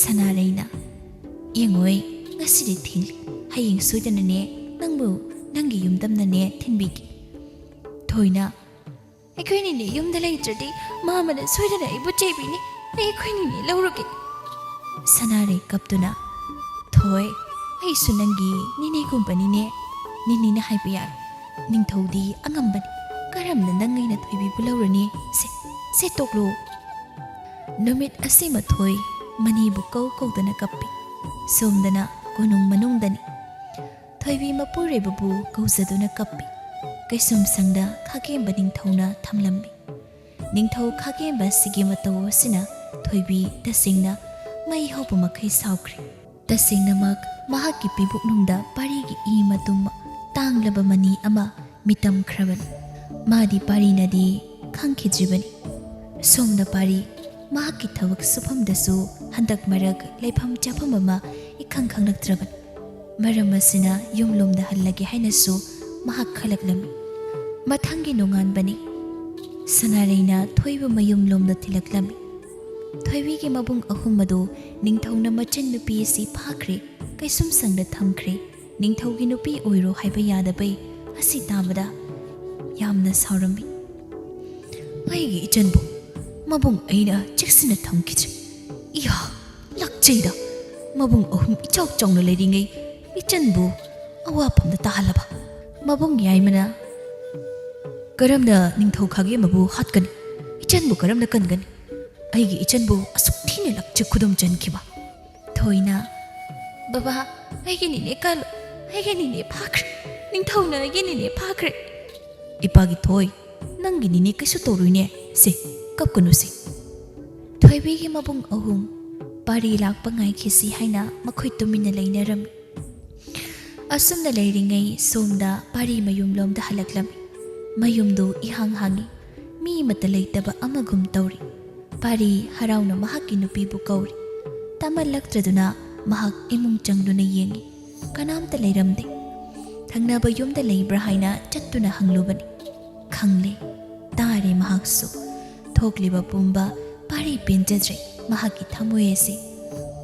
ꯁꯅꯥꯔꯩꯅ "ꯌꯦꯡꯉꯣꯏ, ꯉꯁꯤꯗꯤ ꯊꯤꯡꯂꯤ꯫ ꯍꯌꯦꯡ ꯁꯣꯏꯗꯅꯅꯦ ꯅꯪꯕꯨ ꯅꯪꯒꯤ ꯌꯨꯝꯗꯝꯅꯅꯦ ꯊꯤꯟꯕꯤꯒꯦ." ꯊꯣꯏꯅ "ꯑꯩꯈꯣꯏ ꯅꯦꯅꯦ ꯌꯨꯝꯗ ꯂꯩꯇ꯭ꯔꯗꯤ ꯃꯥꯃꯅ ꯁꯣꯏꯗꯅ ꯑꯩꯕꯨ ꯆꯩꯕꯤꯅꯤ꯫ ꯑꯩꯈꯣꯏ ꯅꯦꯅꯦ ꯂꯧꯔꯒꯦ." ꯁꯅꯥꯔꯩ ꯀꯞꯇꯨꯅ "ꯊꯣꯏ, ꯑꯩꯁꯨ ꯅꯪꯒꯤ ꯅꯦꯅꯦꯒꯨꯝꯕꯅꯤꯅꯦ꯫ ꯅꯦꯅꯦꯅ ꯍꯥꯏꯕ ꯌꯥꯏ꯫ ꯅꯤꯡꯊꯧꯗꯤ ꯑꯉꯝꯕꯅꯤ꯫ ꯀꯔꯝꯅ ꯅꯪ ꯑꯩꯅ ꯊꯣꯏꯕꯤꯕꯨ ꯂꯧꯔꯅꯤ? ꯁꯦ ꯇꯣꯛꯂꯣ." ꯅꯨꯃꯤꯠ ꯑꯁꯤꯃ ꯊꯣꯏ ꯃꯅꯦꯕꯨ ꯀꯧꯗꯅ ꯀꯞꯄꯤ꯫ ꯁꯣꯝꯗꯅ ꯀꯣꯅꯨꯡ ꯃꯅꯨꯡꯗꯅꯤ꯫ ꯊꯣꯏꯕꯤ ꯃꯄꯨꯔꯣꯏꯕꯕꯨ ꯀꯧꯖꯗꯨꯅ ꯀꯞꯄꯤ꯫ ꯀꯩꯁꯨꯝꯁꯪꯗ ꯈꯥꯒꯦꯝꯕ ꯅꯤꯡꯊꯧꯅ ꯊꯝꯂꯝꯃꯤ꯫ ꯅꯤꯡꯊꯧ ꯈꯥꯒꯦꯝꯕ ꯑꯁꯤꯒꯤ ꯃꯇꯧ ꯑꯁꯤꯅ ꯊꯣꯏꯕꯤ ꯇꯁꯦꯡꯅ ꯃꯩ ꯍꯧꯕ ꯃꯈꯩ ꯁꯥꯎꯈ꯭ꯔꯦ꯫ ꯇꯁꯦꯡꯅꯃꯛ ꯃꯍꯥꯛꯀꯤ ꯄꯤꯕꯨꯛꯅꯨꯡꯗ ꯄꯥꯔꯤꯒꯤ ꯏ ꯃꯇꯨꯝ ꯇꯥꯡꯂꯕ ꯃꯅꯤ ꯑꯃ ꯃꯤꯇꯝꯈ꯭ꯔꯕꯅꯤ꯫ ꯃꯥꯗꯤ ꯄꯥꯔꯤꯅꯗꯤ ꯈꯪꯈꯤꯗ꯭ꯔꯤꯕꯅꯤ꯫ ꯁꯣꯝꯗ ꯄꯥꯔꯤ ꯃꯍꯥꯛꯀꯤ ꯊꯕꯛ ꯁꯨꯐꯝꯗꯁꯨ ꯍꯟꯗꯛ ꯃꯔꯛ ꯂꯩꯐꯝ ꯆꯥꯐꯝ ꯑꯃ ꯏꯈꯪ ꯈꯪꯂꯛꯇ꯭ꯔꯕꯅꯤ꯫ ꯃꯔꯝ ꯑꯁꯤꯅ ꯌꯨꯝꯂꯣꯝꯗ ꯍꯜꯂꯒꯦ ꯍꯥꯏꯅꯁꯨ ꯃꯍꯥꯛ ꯈꯜꯂꯛꯂꯝꯃꯤ꯫ ꯃꯊꯪꯒꯤ ꯅꯣꯡꯉꯥꯟꯕꯅꯤ꯫ ꯁꯅꯥꯔꯩꯅ ꯊꯣꯏꯕꯨ ꯃꯌꯨꯝꯂꯣꯝꯗ ꯊꯤꯜꯂꯛꯂꯝꯃꯤ꯫ ꯊꯣꯏꯕꯤꯒꯤ ꯃꯕꯨꯡ ꯑꯍꯨꯝ ꯑꯗꯨ ꯅꯤꯡꯊꯧꯅ ꯃꯆꯟ ꯅꯨꯄꯤ ꯑꯁꯤ ꯐꯥꯈ꯭ꯔꯦ, ꯀꯩꯁꯨꯝꯁꯪꯗ ꯊꯝꯈ꯭ꯔꯦ, ꯅꯤꯡꯊꯧꯒꯤ ꯅꯨꯄꯤ ꯑꯣꯏꯔꯣ ꯍꯥꯏꯕ ꯌꯥꯗꯕꯩ ꯑꯁꯤ ꯇꯥꯕꯗ ꯌꯥꯝꯅ ꯁꯥꯎꯔꯝꯃꯤ꯫ "ꯑꯩꯒꯤ ꯏꯆꯟꯕꯨ ꯃꯕꯨꯡ ꯑꯩꯅ ꯆꯦꯛꯁꯤꯟꯅ ꯊꯝꯈꯤꯗ꯭ꯔꯦ꯫ ꯏꯌꯥ, ꯂꯥꯛꯆꯩꯗ! ꯃꯕꯨꯡ ꯑꯍꯨꯝ ꯏꯆꯥꯎ ꯆꯥꯎꯅ ꯂꯩꯔꯤꯉꯩ ꯏꯆꯟꯕꯨ ꯑꯋꯥꯐꯝꯗ ꯇꯥꯍꯜꯂꯕ!" ꯃꯕꯨꯡ ꯌꯥꯏꯃꯅ "ꯀꯔꯝꯅ ꯅꯤꯡꯊꯧ ꯈꯥꯒꯦꯝꯕꯕꯨ ꯍꯥꯠꯀꯅꯤ? ꯏꯆꯟꯕꯨ ꯀꯔꯝꯅ ꯀꯟꯒꯅꯤ? ꯑꯩꯒꯤ ꯏꯆꯟꯕꯨ ꯑꯁꯨꯛ ꯊꯤꯅ ꯂꯛꯆ ꯈꯨꯗꯨꯝ ꯆꯟꯈꯤꯕ!" ꯊꯣꯏꯅ "ꯕꯕꯥ, ꯑꯩꯒꯤ ꯅꯦꯅꯦ ꯀꯜꯂꯨ꯫ ꯑꯩꯒꯤ ꯅꯦꯅꯦ ꯐꯥꯈ꯭ꯔꯦ꯫ ꯅꯤꯡꯊꯧꯅ ꯑꯩꯒꯤ ꯅꯦꯅꯦ ꯐꯥꯈ꯭ꯔꯦ." "ꯏꯄꯥꯒꯤ ꯊꯣꯏ, ꯅꯪꯒꯤ ꯅꯦꯅꯦ ꯀꯩꯁꯨ ꯇꯧꯔꯣꯏꯅꯦ꯫ ꯁꯦ, ꯀꯞꯀꯅꯨꯁꯦ." ꯊꯣꯏꯕꯤꯒꯤ ꯃꯕꯨꯡ ꯑꯍꯨꯝ ꯄꯥꯔꯤ ꯂꯥꯛꯄ ꯉꯥꯏꯈꯤꯁꯤ ꯍꯥꯏꯅ ꯃꯈꯣꯏ ꯇꯨꯃꯤꯟꯅ ꯂꯩꯅꯔꯝꯃꯤ꯫ ꯑꯁꯨꯝꯅ ꯂꯩꯔꯤꯉꯩ ꯁꯣꯝꯗ ꯄꯥꯔꯤ ꯃꯌꯨꯝꯂꯣꯝꯗ ꯍꯜꯂꯛꯂꯝꯃꯤ꯫ ꯃꯌꯨꯝꯗꯨ ꯏꯍꯥꯡ ꯍꯥꯡꯉꯤ꯫ ꯃꯤ ꯑꯃꯠꯇ ꯂꯩꯇꯕ ꯑꯃꯒꯨꯝ ꯇꯧꯔꯤ꯫ ꯄꯥꯔꯤ ꯍꯔꯥꯎꯅ ꯃꯍꯥꯛꯀꯤ ꯅꯨꯄꯤꯕꯨ ꯀꯧꯔꯤ꯫ ꯇꯝꯍꯜꯂꯛꯇ꯭ꯔꯗꯨꯅ ꯃꯍꯥꯛ ꯏꯃꯨꯡ ꯆꯪꯗꯨꯅ ꯌꯦꯡꯉꯤ꯫ ꯀꯅꯥꯝꯇ ꯂꯩꯔꯝꯗꯦ꯫ ꯊꯪꯅꯕ ꯌꯨꯝꯗ ꯂꯩꯕ꯭ꯔꯥ ꯍꯥꯏꯅ ꯆꯠꯇꯨꯅ ꯍꯪꯂꯨꯕꯅꯤ꯫ ꯈꯪꯂꯦ, ꯇꯥꯔꯦ ꯃꯍꯥꯛꯁꯨ꯫ ꯊꯣꯛꯂꯤꯕ ꯄꯨꯝꯕ ꯄꯥꯔꯤ ꯄꯦꯟꯖꯗ꯭ꯔꯦ ꯃꯍꯥꯛꯀꯤ ꯊꯃꯣꯏ ꯑꯁꯤ꯫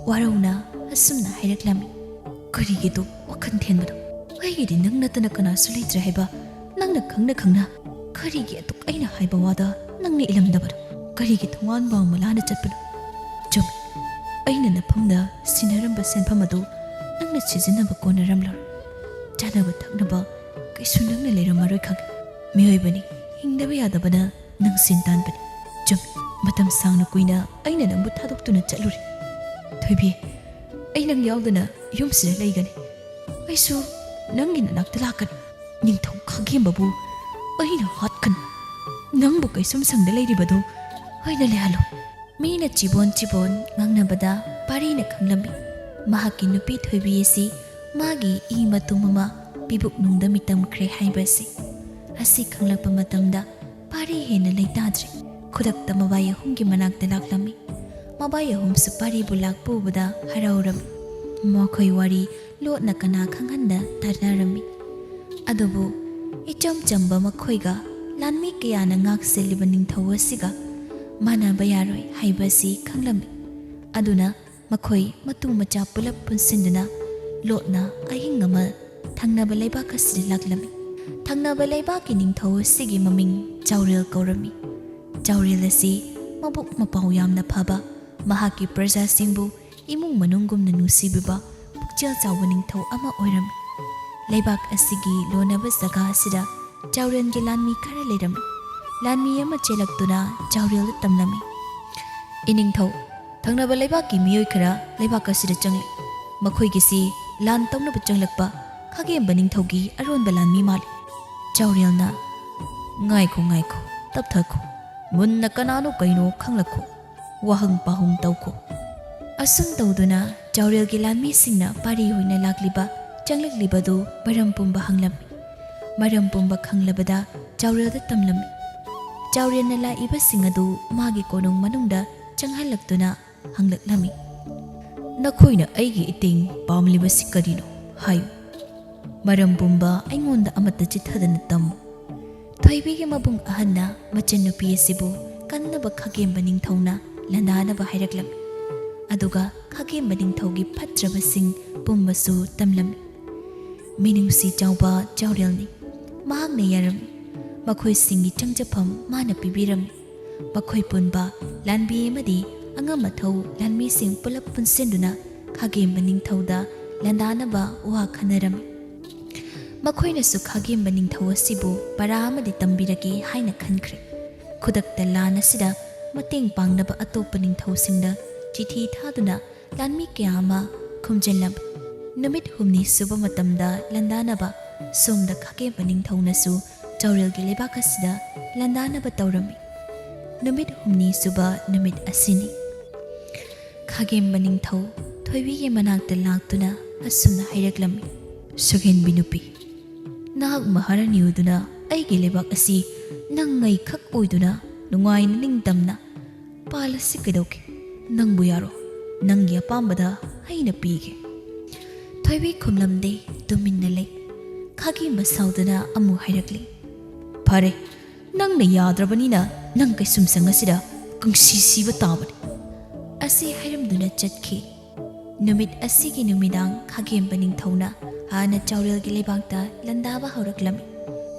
ꯋꯥꯔꯧꯅ ꯑꯁꯨꯝꯅ ꯍꯥꯏꯔꯛꯂꯝꯃꯤ꯫ "ꯀꯔꯤꯒꯤꯗꯣ ꯋꯥꯈꯟ ꯊꯦꯟꯕꯗꯣ? ꯑꯩꯒꯤꯗꯤ ꯅꯪ ꯅꯠꯇꯅ ꯀꯅꯥꯁꯨ ꯂꯩꯇ꯭ꯔꯦ ꯍꯥꯏꯕ ꯅꯪꯅ ꯈꯪꯅ ꯀꯔꯤꯒꯤ ꯑꯗꯨꯛ ꯑꯩꯅ ꯍꯥꯏꯕ ꯋꯥꯗ ꯅꯪꯅ ꯏꯜꯂꯝꯗꯕꯗꯣ? ꯀꯔꯤꯒꯤ ꯊꯣꯡꯒꯥꯟ ꯋꯥꯡꯃ ꯂꯥꯟꯅ ꯆꯠꯄꯅꯣ? ꯆꯨꯝꯃꯤ, ꯑꯩꯅ ꯅꯐꯝꯗ ꯁꯤꯟꯅꯔꯝꯕ ꯁꯦꯟꯐꯝ ꯑꯗꯨ ꯅꯪꯅ ꯁꯤꯖꯤꯟꯅꯕ ꯀꯣꯟꯅꯔꯝꯂꯣꯏ꯫ ꯆꯥꯅꯕ ꯊꯛꯅꯕ ꯀꯩꯁꯨ ꯅꯪꯅ ꯂꯩꯔꯝꯃꯔꯣꯏ ꯈꯪꯉꯤ꯫ ꯃꯤꯑꯣꯏꯕꯅꯤ, ꯍꯤꯡꯗꯕ ꯌꯥꯗꯕꯅ ꯅꯪ ꯁꯤꯟ ꯇꯥꯟꯕꯅꯤ꯫ ꯆꯨꯝꯃꯤ, ꯃꯇꯝ ꯁꯥꯡꯅ ꯀꯨꯏꯅ ꯑꯩꯅ ꯅꯪꯕꯨ ꯊꯥꯗꯣꯛꯇꯨꯅ ꯆꯠꯂꯨꯔꯦ꯫ ꯊꯣꯏꯕꯤ, ꯑꯩ ꯅꯪ ꯌꯥꯎꯗꯅ ꯌꯨꯝꯁꯤꯗ ꯂꯩꯒꯅꯤ꯫ ꯑꯩꯁꯨ ꯅꯪꯒꯤ ꯅꯅꯥꯛꯇ ꯂꯥꯛꯀꯅꯤ ꯅꯤꯡꯊꯧ ꯈꯥꯒꯦꯝꯕꯕꯨ ꯑꯩꯅ ꯍꯥꯠꯀꯅꯤ ꯅꯪꯕꯨ ꯀꯩꯁꯨꯝ ꯁꯪꯗ ꯂꯩꯔꯤꯕꯗꯨ ꯑꯩꯅ ꯂꯩꯍꯜꯂꯨ ꯃꯤꯅ ꯆꯤꯕꯣꯟ ꯉꯥꯡꯅꯕꯗ ꯄꯥꯔꯤꯅ ꯈꯪꯂꯝꯃꯤ ꯃꯍꯥꯛꯀꯤ ꯅꯨꯄꯤ ꯊꯣꯏꯕꯤ ꯑꯁꯤ ꯃꯥꯒꯤ ꯏ ꯃꯇꯨꯝ ꯑꯃ ꯄꯤꯕꯨꯛꯅꯨꯡꯗ ꯃꯤꯇꯝꯈ꯭ꯔꯦ ꯍꯥꯏꯕꯁꯤ ꯑꯁꯤ ꯈꯪꯂꯛꯄ ꯃꯇꯝꯗ ꯄꯥꯔꯤ ꯍꯦꯟꯅ ꯂꯩꯇꯥꯗ꯭ꯔꯦ ꯈꯨꯗꯛꯇ ꯃꯕꯥꯏ ꯑꯍꯨꯝꯒꯤ ꯃꯅꯥꯛꯇ ꯂꯥꯛꯂꯝꯃꯤ ꯃꯕꯥꯏ ꯑꯍꯨꯝꯁꯨ ꯄꯥꯔꯤꯕꯨ ꯂꯥꯛꯄ ꯎꯕꯗ ꯍꯔꯥꯎꯔꯝꯃꯤ ꯃꯈꯣꯏ ꯋꯥꯔꯤ ꯂꯣꯠꯅ ꯀꯅꯥ ꯈꯪꯍꯟꯗ ꯇꯥꯟꯅꯔꯝꯃꯤ ꯑꯗꯨꯕꯨ ꯏꯆꯝ ꯆꯝꯕ ꯃꯈꯣꯏꯒ ꯂꯥꯟꯃꯤ ꯀꯌꯥꯅ ꯉꯥꯛ ꯁꯦꯜꯂꯤꯕ ꯅꯤꯡꯊꯧ ꯑꯁꯤꯒ ꯃꯥꯟꯅꯕ ꯌꯥꯔꯣꯏ ꯍꯥꯏꯕꯁꯤ ꯈꯪꯂꯝꯃꯤ ꯑꯗꯨꯅ ꯃꯈꯣꯏ ꯃꯇꯨ ꯃꯆꯥ ꯄꯨꯂꯞ ꯄꯨꯟꯁꯤꯟꯗꯨꯅ ꯂꯣꯠꯅ ꯑꯍꯤꯡ ꯑꯃ ꯊꯪꯅꯕ ꯂꯩꯕꯥꯛ ꯑꯁꯤꯗ ꯂꯥꯛꯂꯝꯃꯤ ꯊꯪꯅꯕ ꯂꯩꯕꯥꯛꯀꯤ ꯅꯤꯡꯊꯧ ꯑꯁꯤꯒꯤ ꯃꯃꯤꯡ ꯆꯥꯎꯔꯦꯜ ꯀꯧꯔꯝꯃꯤ ꯆꯥꯎꯔꯦꯜ ꯑꯁꯤ ꯃꯕꯨꯛ ꯃꯄꯥꯎ ꯌꯥꯝꯅ ꯐꯕ ꯃꯍꯥꯛꯀꯤ ꯄ꯭ꯔꯖꯥꯁꯤꯡꯕꯨ ꯏꯃꯨꯡ ꯃꯅꯨꯡꯒꯨꯝꯅ ꯅꯨꯡꯁꯤꯕꯤꯕ ꯄꯨꯛꯆꯦꯜ ꯆꯥꯎꯕ ꯅꯤꯡꯊꯧ ꯑꯃ ꯑꯣꯏꯔꯝꯃꯤ ꯂꯩꯕꯥꯛ ꯑꯁꯤꯒꯤ ꯂꯣꯟꯅꯕ ꯖꯒꯥ ꯑꯁꯤꯗ ꯆꯥꯎꯔꯦꯜꯒꯤ ꯂꯥꯟꯃꯤ ꯈꯔ ꯂꯩꯔꯝꯃꯤ ꯂꯥꯟꯃꯤ ꯑꯃ ꯆꯦꯜꯂꯛꯇꯨꯅ ꯆꯥꯎꯔꯦꯜꯗ ꯇꯝꯂꯝꯃꯤ ꯏꯅꯤꯡꯊꯧ ꯊꯪꯅꯕ ꯂꯩꯕꯥꯛꯀꯤ ꯃꯤꯑꯣꯏ ꯈꯔ ꯂꯩꯕꯥꯛ ꯑꯁꯤꯗ ꯆꯪꯂꯛꯏ ꯃꯈꯣꯏꯒꯤꯁꯤ ꯂꯥꯟ ꯇꯧꯅꯕ ꯆꯪꯂꯛꯄ ꯈꯥꯒꯦꯝꯕ ꯅꯤꯡꯊꯧꯒꯤ ꯑꯔꯣꯟꯕ ꯂꯥꯟꯃꯤ ꯃꯥꯜꯂꯤ ꯆꯥꯎꯔꯦꯜꯅ ꯉꯥꯏꯈꯣ ꯇꯞꯊꯈꯣ ꯃꯨꯟꯅ ꯀꯅꯥꯅꯣ ꯀꯩꯅꯣ ꯈꯪꯂꯛꯈꯣ ꯋꯥꯍꯪ ꯄꯥꯍꯪ ꯇꯧꯈꯣ ꯑꯁꯨꯝ ꯇꯧꯗꯨꯅ ꯆꯥꯎꯔꯦꯜꯒꯤ ꯂꯥꯟꯃꯤꯁꯤꯡꯅ ꯄꯥꯔꯤ ꯑꯣꯏꯅ ꯂꯥꯛꯂꯤꯕ ꯆꯪꯂꯛꯂꯤꯕꯗꯨ ꯃꯔꯝ ꯄꯨꯝꯕ ꯍꯪꯂꯝꯃꯤ ꯃꯔꯝ ꯄꯨꯝꯕ ꯈꯪꯂꯕꯗ ꯆꯥꯎꯔꯦꯜꯗ ꯇꯝꯂꯝꯃꯤ ꯆꯥꯎꯔꯦꯜꯅ ꯂꯥꯛꯏꯕꯁꯤꯡ ꯑꯗꯨ ꯃꯥꯒꯤ ꯀꯣꯅꯨꯡ ꯃꯅꯨꯡꯗ ꯆꯪꯍꯜꯂꯛꯇꯨꯅ ꯍꯪꯂꯛꯂꯝꯃꯤ ꯅꯈꯣꯏꯅ ꯑꯩꯒꯤ ꯏꯇꯦꯡ ꯄꯥꯝꯂꯤꯕꯁꯤ ꯀꯔꯤꯅꯣ ꯍꯥꯏꯌꯨ ꯃꯔꯝ ꯄꯨꯝꯕ ꯑꯩꯉꯣꯟꯗ ꯑꯃꯠꯇ ꯆꯤꯊꯗꯅ ꯇꯝꯃꯨ ꯊꯣꯏꯕꯤꯒꯤ ꯃꯕꯨꯡ ꯑꯍꯟꯅ ꯃꯆꯟꯅꯨꯄꯤ ꯑꯁꯤꯕꯨ ꯀꯟꯅꯕ ꯈꯥꯒꯦꯝꯕ ꯅꯤꯡꯊꯧꯅ ꯂꯥꯟꯗꯥꯅꯕ ꯍꯥꯏꯔꯛꯂꯝꯃꯤ ꯑꯗꯨꯒ ꯈꯥꯒꯦꯝꯕ ꯅꯤꯡꯊꯧꯒꯤ ꯐꯠꯇ꯭ꯔꯕꯁꯤꯡ ꯄꯨꯝꯕꯁꯨ ꯇꯝꯂꯝꯃꯤ ꯃꯤꯅꯨꯡꯁꯤ ꯆꯥꯎꯕ ꯆꯥꯎꯔꯦꯜꯅꯤ ꯃꯍꯥꯛꯅ ꯌꯥꯔꯝꯃꯤ ꯃꯈꯣꯏꯁꯤꯡꯒꯤ ꯆꯪꯖꯐꯝ ꯃꯥꯅ ꯄꯤꯕꯤꯔꯝꯃꯤ ꯃꯈꯣꯏ ꯄꯨꯟꯕ ꯂꯥꯟꯕꯤ ꯑꯃꯗꯤ ꯑꯉꯝ ꯑꯊꯧ ꯂꯥꯟꯃꯤꯁꯤꯡ ꯄꯨꯂꯞ ꯄꯨꯟꯁꯤꯟꯗꯨꯅ ꯈꯥꯒꯦꯝꯕ ꯅꯤꯡꯊꯧꯗ ꯂꯥꯟꯗꯥꯅꯕ ꯋꯥ ꯈꯟꯅꯔꯝꯃꯤ ꯃꯈꯣꯏꯅꯁꯨ ꯈꯥꯒꯦꯝꯕ ꯅꯤꯡꯊꯧ ꯑꯁꯤꯕꯨ ꯄꯔꯥ ꯑꯃꯗꯤ ꯇꯝꯕꯤꯔꯒꯦ ꯍꯥꯏꯅ ꯈꯟꯈ꯭ꯔꯦ ꯈꯨꯗꯛꯇ ꯂꯥꯟ ꯑꯁꯤꯗ ꯃꯇꯦꯡ ꯄꯥꯡꯅꯕ ꯑꯇꯣꯞꯄ ꯅꯤꯡꯊꯧꯁꯤꯡꯗ ꯆꯤꯊꯤ ꯊꯥꯗꯨꯅ ꯂꯥꯟꯃꯤ ꯀꯌꯥ ꯑꯃ ꯈꯣꯝꯖꯤꯜꯂꯝꯃꯤ ꯅꯨꯃꯤꯠ ꯍꯨꯝꯅꯤ ꯁꯨꯕ ꯃꯇꯝꯗ ꯂꯥꯟꯗꯥꯅꯕ ꯁꯣꯝꯗ ꯈꯥꯒꯦꯝꯕ ꯅꯤꯡꯊꯧꯅꯁꯨ ꯆꯥꯎꯔꯦꯜꯒꯤ ꯂꯩꯕꯥꯛ ꯑꯁꯤꯗ ꯂꯥꯟꯗꯥꯅꯕ ꯇꯧꯔꯝꯃꯤ ꯅꯨꯃꯤꯠ ꯍꯨꯝꯅꯤ ꯁꯨꯕ ꯅꯨꯃꯤꯠ ꯑꯁꯤꯅꯤ ꯈꯥꯒꯦꯝꯕ ꯅꯤꯡꯊꯧ ꯊꯣꯏꯕꯤꯒꯤ ꯃꯅꯥꯛꯇ ꯂꯥꯛꯇꯨꯅ ꯑꯁꯨꯝꯅ ꯍꯥꯏꯔꯛꯂꯝꯃꯤ ꯁꯨꯒꯦꯟꯕꯤ ꯅꯨꯄꯤ ꯅꯍꯥꯛ ꯃꯍꯥꯔꯥꯅꯤ ꯑꯣꯏꯗꯨꯅ ꯑꯩꯒꯤ ꯂꯩꯕꯥꯛ ꯑꯁꯤ ꯅꯪ ꯉꯩꯈꯛ ꯑꯣꯏꯗꯨꯅ ꯅꯨꯡꯉꯥꯏꯅ ꯅꯤꯡꯇꯝꯅ ꯄꯥꯜꯂꯁꯤ ꯀꯩꯗꯧꯒꯦ ꯅꯪꯕꯨ ꯌꯥꯔꯣ ꯅꯪꯒꯤ ꯑꯄꯥꯝꯕꯗ ꯑꯩꯅ ꯄꯤꯒꯦ ꯊꯣꯏꯕꯤ ꯈꯨꯝꯂꯝꯗꯦ ꯇꯨꯃꯤꯟꯅ ꯂꯩ ꯈꯥꯒꯦꯝꯕ ꯁꯥꯎꯗꯨꯅ ꯑꯃꯨꯛ ꯍꯥꯏꯔꯛꯂꯤ ꯐꯔꯦ ꯅꯪꯅ ꯌꯥꯗ꯭ꯔꯕꯅꯤꯅ ꯅꯪ ꯀꯩꯁꯨꯝꯁꯪ ꯑꯁꯤꯗ ꯀꯪꯁꯤ ꯁꯤꯕ ꯇꯥꯕꯅꯤ ꯑꯁꯤ ꯍꯥꯏꯔꯝꯗꯨꯅ ꯆꯠꯈꯤ ꯅꯨꯃꯤꯠ ꯑꯁꯤꯒꯤ ꯅꯨꯃꯤꯗꯥꯡ ꯈꯥꯒꯦꯝꯕ ꯅꯤꯡꯊꯧꯅ ꯍꯥꯟꯅ ꯆꯥꯎꯔꯦꯜꯒꯤ ꯂꯩꯕꯥꯛꯇ ꯂꯥꯟꯗꯥꯕ ꯍꯧꯔꯛꯂꯝꯃꯤ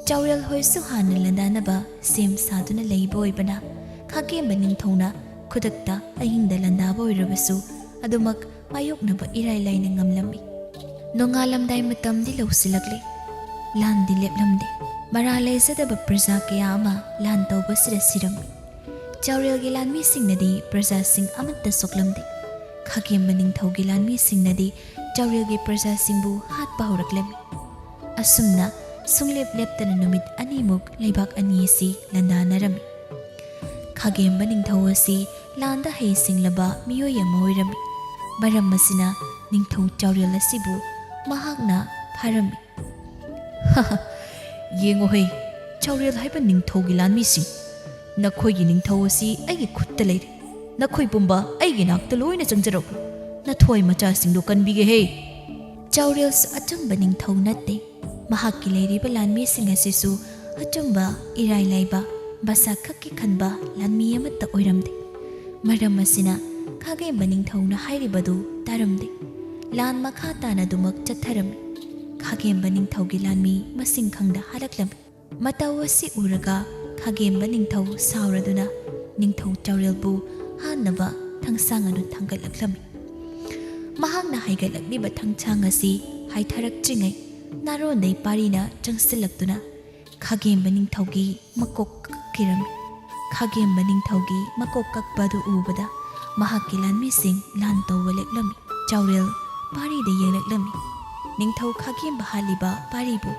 ꯆꯥꯎꯔꯦꯜ ꯍꯣꯏꯁꯨ ꯍꯥꯟꯅ ꯂꯥꯟꯗꯥꯅꯕ ꯁꯦꯝ ꯁꯥꯗꯨꯅ ꯂꯩꯕ ꯑꯣꯏꯕꯅ ꯈꯥꯒꯦꯝꯕ ꯅꯤꯡꯊꯧꯅ ꯈꯨꯗꯛꯇ ꯑꯍꯤꯡꯗ ꯂꯥꯟꯗꯥꯕ ꯑꯣꯏꯔꯕꯁꯨ ꯑꯗꯨꯃꯛ ꯃꯥꯌꯣꯛꯅꯕ ꯏꯔꯥꯏ ꯂꯥꯏꯅ ꯉꯝꯂꯝꯃꯤ ꯅꯣꯡꯉꯥꯜꯂꯝꯗꯥꯏ ꯃꯇꯝꯗꯤ ꯂꯧꯁꯤꯜꯂꯛꯂꯤ ꯂꯥꯟꯗꯤ ꯂꯦꯞꯂꯝꯗꯦ ꯃꯔꯥ ꯂꯩꯖꯗꯕ ꯄ꯭ꯔꯖꯥ ꯀꯌꯥ ꯑꯃ ꯂꯥꯟ ꯇꯧꯕꯁꯤꯗ सिरम्मी ꯆꯥꯎꯔꯦꯜꯒꯤ ꯂꯥꯟꯃꯤꯁꯤꯡꯅꯗꯤ ꯄ꯭ꯔꯖꯥꯁꯤꯡ ꯑꯃꯠꯇ ꯁꯣꯛꯂꯝꯗꯦ ꯈꯥꯒꯦꯝꯕ ꯅꯤꯡꯊꯧꯒꯤ ꯂꯥꯟꯃꯤꯁꯤꯡꯅꯗꯤ ꯆꯥꯎꯔꯦꯜꯒꯤ ꯄ꯭ꯔꯖꯥꯁꯤꯡꯕꯨ ꯍꯥꯠꯄ ꯍꯧꯔꯛꯂꯝꯃꯤ ꯑꯁꯨꯝꯅ ꯁꯨꯡꯂꯦꯞ ꯂꯦꯞꯇꯅ ꯅꯨꯃꯤꯠ ꯑꯅꯤꯃꯨꯛ ꯂꯩꯕꯥꯛ ꯑꯅꯤ ꯑꯁꯤ ꯂꯥꯟꯗꯥꯅꯔꯝꯃꯤ ꯈꯥꯒꯦꯝꯕ ꯅꯤꯡꯊꯧ ꯑꯁꯤ ꯂꯥꯟꯗ ꯍꯩꯁꯤꯡꯂꯕ ꯃꯤꯑꯣꯏ ꯑꯃ ꯑꯣꯏꯔꯝꯃꯤ ꯃꯔꯝ ꯑꯁꯤꯅ ꯅꯤꯡꯊꯧ ꯆꯥꯎꯔꯦꯜ ꯑꯁꯤꯕꯨ ꯃꯍꯥꯛꯅ ꯐꯥꯔꯝꯃꯤ ꯌꯦꯡꯉꯣꯍꯦ ꯆꯥꯎꯔꯦꯜ ꯍꯥꯏꯕ ꯅꯤꯡꯊꯧꯒꯤ ꯂꯥꯟꯃꯤꯁꯤꯡ ꯅꯈꯣꯏꯒꯤ ꯅꯤꯡꯊꯧ ꯑꯁꯤ ꯑꯩꯒꯤ ꯈꯨꯠꯇ ꯂꯩꯔꯦ ꯅꯈꯣꯏ ꯄꯨꯝꯕ ꯑꯩꯒꯤ ꯅꯥꯛꯇ ꯂꯣꯏꯅ ꯆꯪꯖꯔꯛꯎ ꯅꯊꯣꯏ ꯃꯆꯥꯁꯤꯡꯗꯨ ꯀꯟꯕꯤꯒꯦꯍꯦ ꯆꯥꯎꯔꯦꯜꯁꯨ ꯑꯆꯝꯕ ꯅꯤꯡꯊꯧ ꯅꯠꯇꯦ ꯃꯍꯥꯛꯀꯤ ꯂꯩꯔꯤꯕ ꯂꯥꯟꯃꯤꯁꯤꯡ ꯑꯁꯤꯁꯨ ꯑꯆꯝꯕ ꯏꯔꯥꯏ ꯂꯥꯏꯕ ꯚꯥꯁꯥ ꯈꯛꯀꯤ ꯈꯟꯕ ꯂꯥꯟꯃꯤ ꯑꯃꯠꯇ ꯑꯣꯏꯔꯝꯗꯦ ꯃꯔꯝ ꯑꯁꯤꯅ ꯈꯥꯒꯦꯝꯕ ꯅꯤꯡꯊꯧꯅ ꯍꯥꯏꯔꯤꯕꯗꯨ ꯇꯥꯔꯝꯗꯦ ꯂꯥꯟ ꯃꯈꯥ ꯇꯥꯅ ꯑꯗꯨꯃꯛ ꯆꯠꯊꯔꯝꯃꯤ ꯈꯥꯒꯦꯝꯕ ꯅꯤꯡꯊꯧꯒꯤ ꯂꯥꯟꯃꯤ ꯃꯁꯤꯡ ꯈꯪꯗ ꯍꯜꯂꯛꯂꯝꯃꯤ ꯃꯇꯧ ꯑꯁꯤ ꯎꯔꯒ ꯈꯥꯒꯦꯝꯕ ꯅꯤꯡꯊꯧ ꯁꯥꯎꯔꯗꯨꯅ ꯅꯤꯡꯊꯧ ꯆꯥꯎꯔꯦꯜꯕꯨ ꯍꯥꯠꯅꯕ ꯊꯥꯡꯁꯥꯡ ꯑꯗꯨ ꯊꯥꯡꯒꯠꯂꯛꯂꯝꯃꯤ ꯃꯍꯥꯛꯅ ꯍꯥꯏꯒꯠꯂꯛꯂꯤꯕ ꯊꯥꯡꯁꯥꯡ ꯑꯁꯤ ꯍꯥꯏꯊꯔꯛꯇ꯭ꯔꯤꯉꯩ ꯅꯥꯔꯣꯟꯗꯩ ꯄꯥꯔꯤꯅ ꯆꯪꯁꯤꯜꯂꯛꯇꯨꯅ ꯈꯥꯒꯦꯝꯕ ꯅꯤꯡꯊꯧꯒꯤ ꯃꯀꯣꯛ ꯀꯛꯈꯤꯔꯝꯃꯤ ꯈꯥꯒꯦꯝꯕ ꯅꯤꯡꯊꯧꯒꯤ ꯃꯀꯣꯛ ꯀꯛꯄ ꯑꯗꯨ ꯎꯕꯗ ꯃꯍꯥꯛꯀꯤ ꯂꯥꯟꯃꯤꯁꯤꯡ ꯂꯥꯟ ꯇꯧꯕ ꯂꯦꯞꯂꯝꯃꯤ ꯆꯥꯎꯔꯦꯜ ꯄꯥꯔꯤꯗ ꯌꯦꯡꯂꯛꯂꯝꯃꯤ ꯅꯤꯡꯊꯧ ꯈꯥꯒꯦꯝꯕ ꯍꯥꯠꯂꯤꯕ ꯄꯥꯔꯤꯕꯨ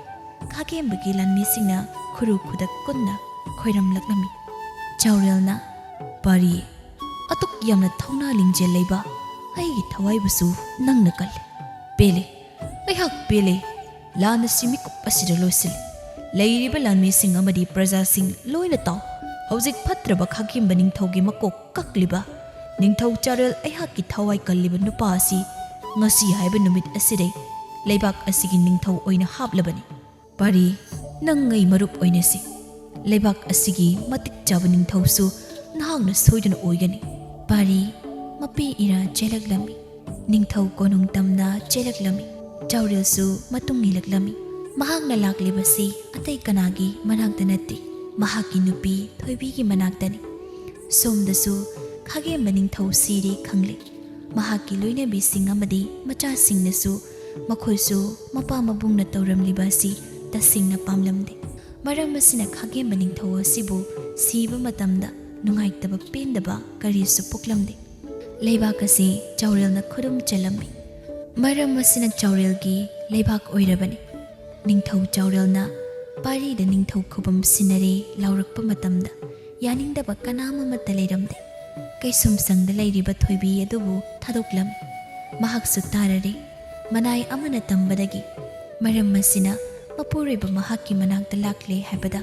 ꯈꯥꯒꯦꯝꯕꯒꯤ ꯂꯥꯟꯃꯤꯁꯤꯡꯅ ꯈꯨꯔꯨ ꯈꯨꯗꯛ ꯀꯨꯟꯅ ꯈꯣꯏꯔꯝꯂꯛꯂꯝꯃꯤ꯫ ꯆꯥꯎꯔꯦꯜꯅ "ꯄꯥꯔꯤ, ꯑꯇꯨꯛ ꯌꯥꯝꯅ ꯊꯧꯅꯥ ꯂꯤꯡꯖꯦꯜ ꯂꯩꯕ ꯑꯩꯒꯤ ꯊꯋꯥꯏꯕꯨꯁꯨ ꯅꯪꯅ ꯀꯜꯂꯦ꯫ ꯄꯦꯜꯂꯦ, ꯑꯩꯍꯥꯛ ꯄꯦꯜꯂꯦ꯫ ꯂꯥꯟ ꯑꯁꯤ ꯃꯤꯀꯨꯞ ꯑꯁꯤꯗ ꯂꯣꯏꯁꯤꯜꯂꯦ꯫ ꯂꯩꯔꯤꯕ ꯂꯥꯟꯃꯤꯁꯤꯡ ꯑꯃꯗꯤ ꯄ꯭ꯔꯖꯥꯁꯤꯡ ꯂꯣꯏꯅ ꯇꯥꯎ꯫ ꯍꯧꯖꯤꯛ ꯐꯠꯇ꯭ꯔꯕ ꯈꯥꯒꯦꯝꯕ ꯅꯤꯡꯊꯧꯒꯤ ꯃꯀꯣꯛ ꯀꯛꯂꯤꯕ ꯅꯤꯡꯊꯧ ꯆꯥꯔꯦꯜ ꯑꯩꯍꯥꯛꯀꯤ ꯊꯋꯥꯏ ꯀꯜꯂꯤꯕ ꯅꯨꯄꯥ ꯑꯁꯤ ꯉꯁꯤ ꯍꯥꯏꯕ ꯅꯨꯃꯤꯠ ꯑꯁꯤꯗꯩ ꯂꯩꯕꯥꯛ ꯑꯁꯤꯒꯤ ꯅꯤꯡꯊꯧ ꯑꯣꯏꯅ ꯍꯥꯞꯂꯕꯅꯤ꯫ ꯄꯥꯔꯤ, ꯅꯪ ꯑꯩ ꯃꯔꯨꯞ ꯑꯣꯏꯅꯁꯤ꯫ ꯂꯩꯕꯥꯛ ꯑꯁꯤꯒꯤ ꯃꯇꯤꯛ ꯆꯥꯕ ꯅꯤꯡꯊꯧꯁꯨ ꯅꯍꯥꯛꯅ ꯁꯣꯏꯗꯅ ꯑꯣꯏꯒꯅꯤ꯫ ꯄꯥꯔꯤ ꯃꯄꯤ ꯏꯔꯥ ꯆꯦꯜꯂꯛꯂꯝꯃꯤ꯫ ꯅꯤꯡꯊꯧ ꯀꯣꯅꯨꯡ ꯇꯝꯅ ꯆꯦꯜꯂꯛꯂꯝꯃꯤ꯫ ꯆꯥꯎꯔꯦꯜꯁꯨ ꯃꯇꯨꯡ ꯏꯜꯂꯛꯂꯝꯃꯤ꯫ ꯃꯍꯥꯛꯅ ꯂꯥꯛꯂꯤꯕꯁꯤ ꯑꯇꯩ ꯀꯅꯥꯒꯤ ꯃꯅꯥꯛꯇ ꯅꯠꯇꯦ, ꯃꯍꯥꯛꯀꯤ ꯅꯨꯄꯤ ꯊꯣꯏꯕꯤꯒꯤ ꯃꯅꯥꯛꯇꯅꯤ꯫ ꯁꯣꯝꯗꯁꯨ ꯈꯥꯒꯦꯝꯕ ꯅꯤꯡꯊꯧ ꯁꯤꯔꯦ ꯈꯪꯂꯦ꯫ ꯃꯍꯥꯛꯀꯤ ꯂꯣꯏꯅꯕꯤꯁꯤꯡ ꯑꯃꯗꯤ ꯃꯆꯥꯁꯤꯡꯅꯁꯨ ꯃꯈꯣꯏꯁꯨ ꯃꯄꯥ ꯃꯕꯨꯡꯅ ꯇꯧꯔꯝꯂꯤꯕ ꯑꯁꯤ ꯇꯁꯦꯡꯅ ꯄꯥꯝꯂꯝꯗꯦ꯫ ꯃꯔꯝ ꯑꯁꯤꯅ ꯈꯥꯒꯦꯝꯕ ꯅꯤꯡꯊꯧ ꯑꯁꯤꯕꯨ ꯁꯤꯕ ꯃꯇꯝꯗ ꯅꯨꯡꯉꯥꯏꯇꯕ ꯄꯦꯟꯗꯕ ꯀꯔꯤꯁꯨ ꯄꯣꯛꯂꯝꯗꯦ꯫ ꯂꯩꯕꯥꯛ ꯑꯁꯤ ꯆꯥꯎꯔꯦꯜꯅ ꯈꯨꯗꯨꯝ ꯆꯜꯂꯝꯃꯤ꯫ ꯃꯔꯝ ꯑꯁꯤꯅ ꯆꯥꯎꯔꯦꯜꯒꯤ ꯂꯩꯕꯥꯛ ꯑꯣꯏꯔꯕꯅꯤ꯫ ꯅꯤꯡꯊꯧ ꯆꯥꯎꯔꯦꯜꯅ ꯄꯥꯔꯤꯗ ꯅꯤꯡꯊꯧ ꯈꯨꯕꯝ ꯁꯤꯟꯅꯔꯦ ꯂꯥꯎꯔꯛꯄ ꯃꯇꯝꯗ ꯌꯥꯅꯤꯡꯗꯕ ꯀꯅꯥꯝ ꯑꯃꯠꯇ ꯂꯩꯔꯝꯗꯦ꯫ ꯀꯩꯁꯨꯝꯁꯪꯗ ꯂꯩꯔꯤꯕ ꯊꯣꯏꯕꯤ ꯑꯗꯨꯕꯨ ꯊꯥꯗꯣꯛꯂꯝꯃꯤ꯫ ꯃꯍꯥꯛꯁꯨ ꯇꯥꯔꯔꯦ ꯃꯅꯥꯏ ꯑꯃꯅ ꯇꯝꯕꯗꯒꯤ꯫ ꯃꯔꯝ ꯑꯁꯤꯅ ꯃꯄꯨꯔꯣꯏꯕ ꯃꯍꯥꯛꯀꯤ ꯃꯅꯥꯛꯇ ꯂꯥꯛꯂꯦ ꯍꯥꯏꯕꯗ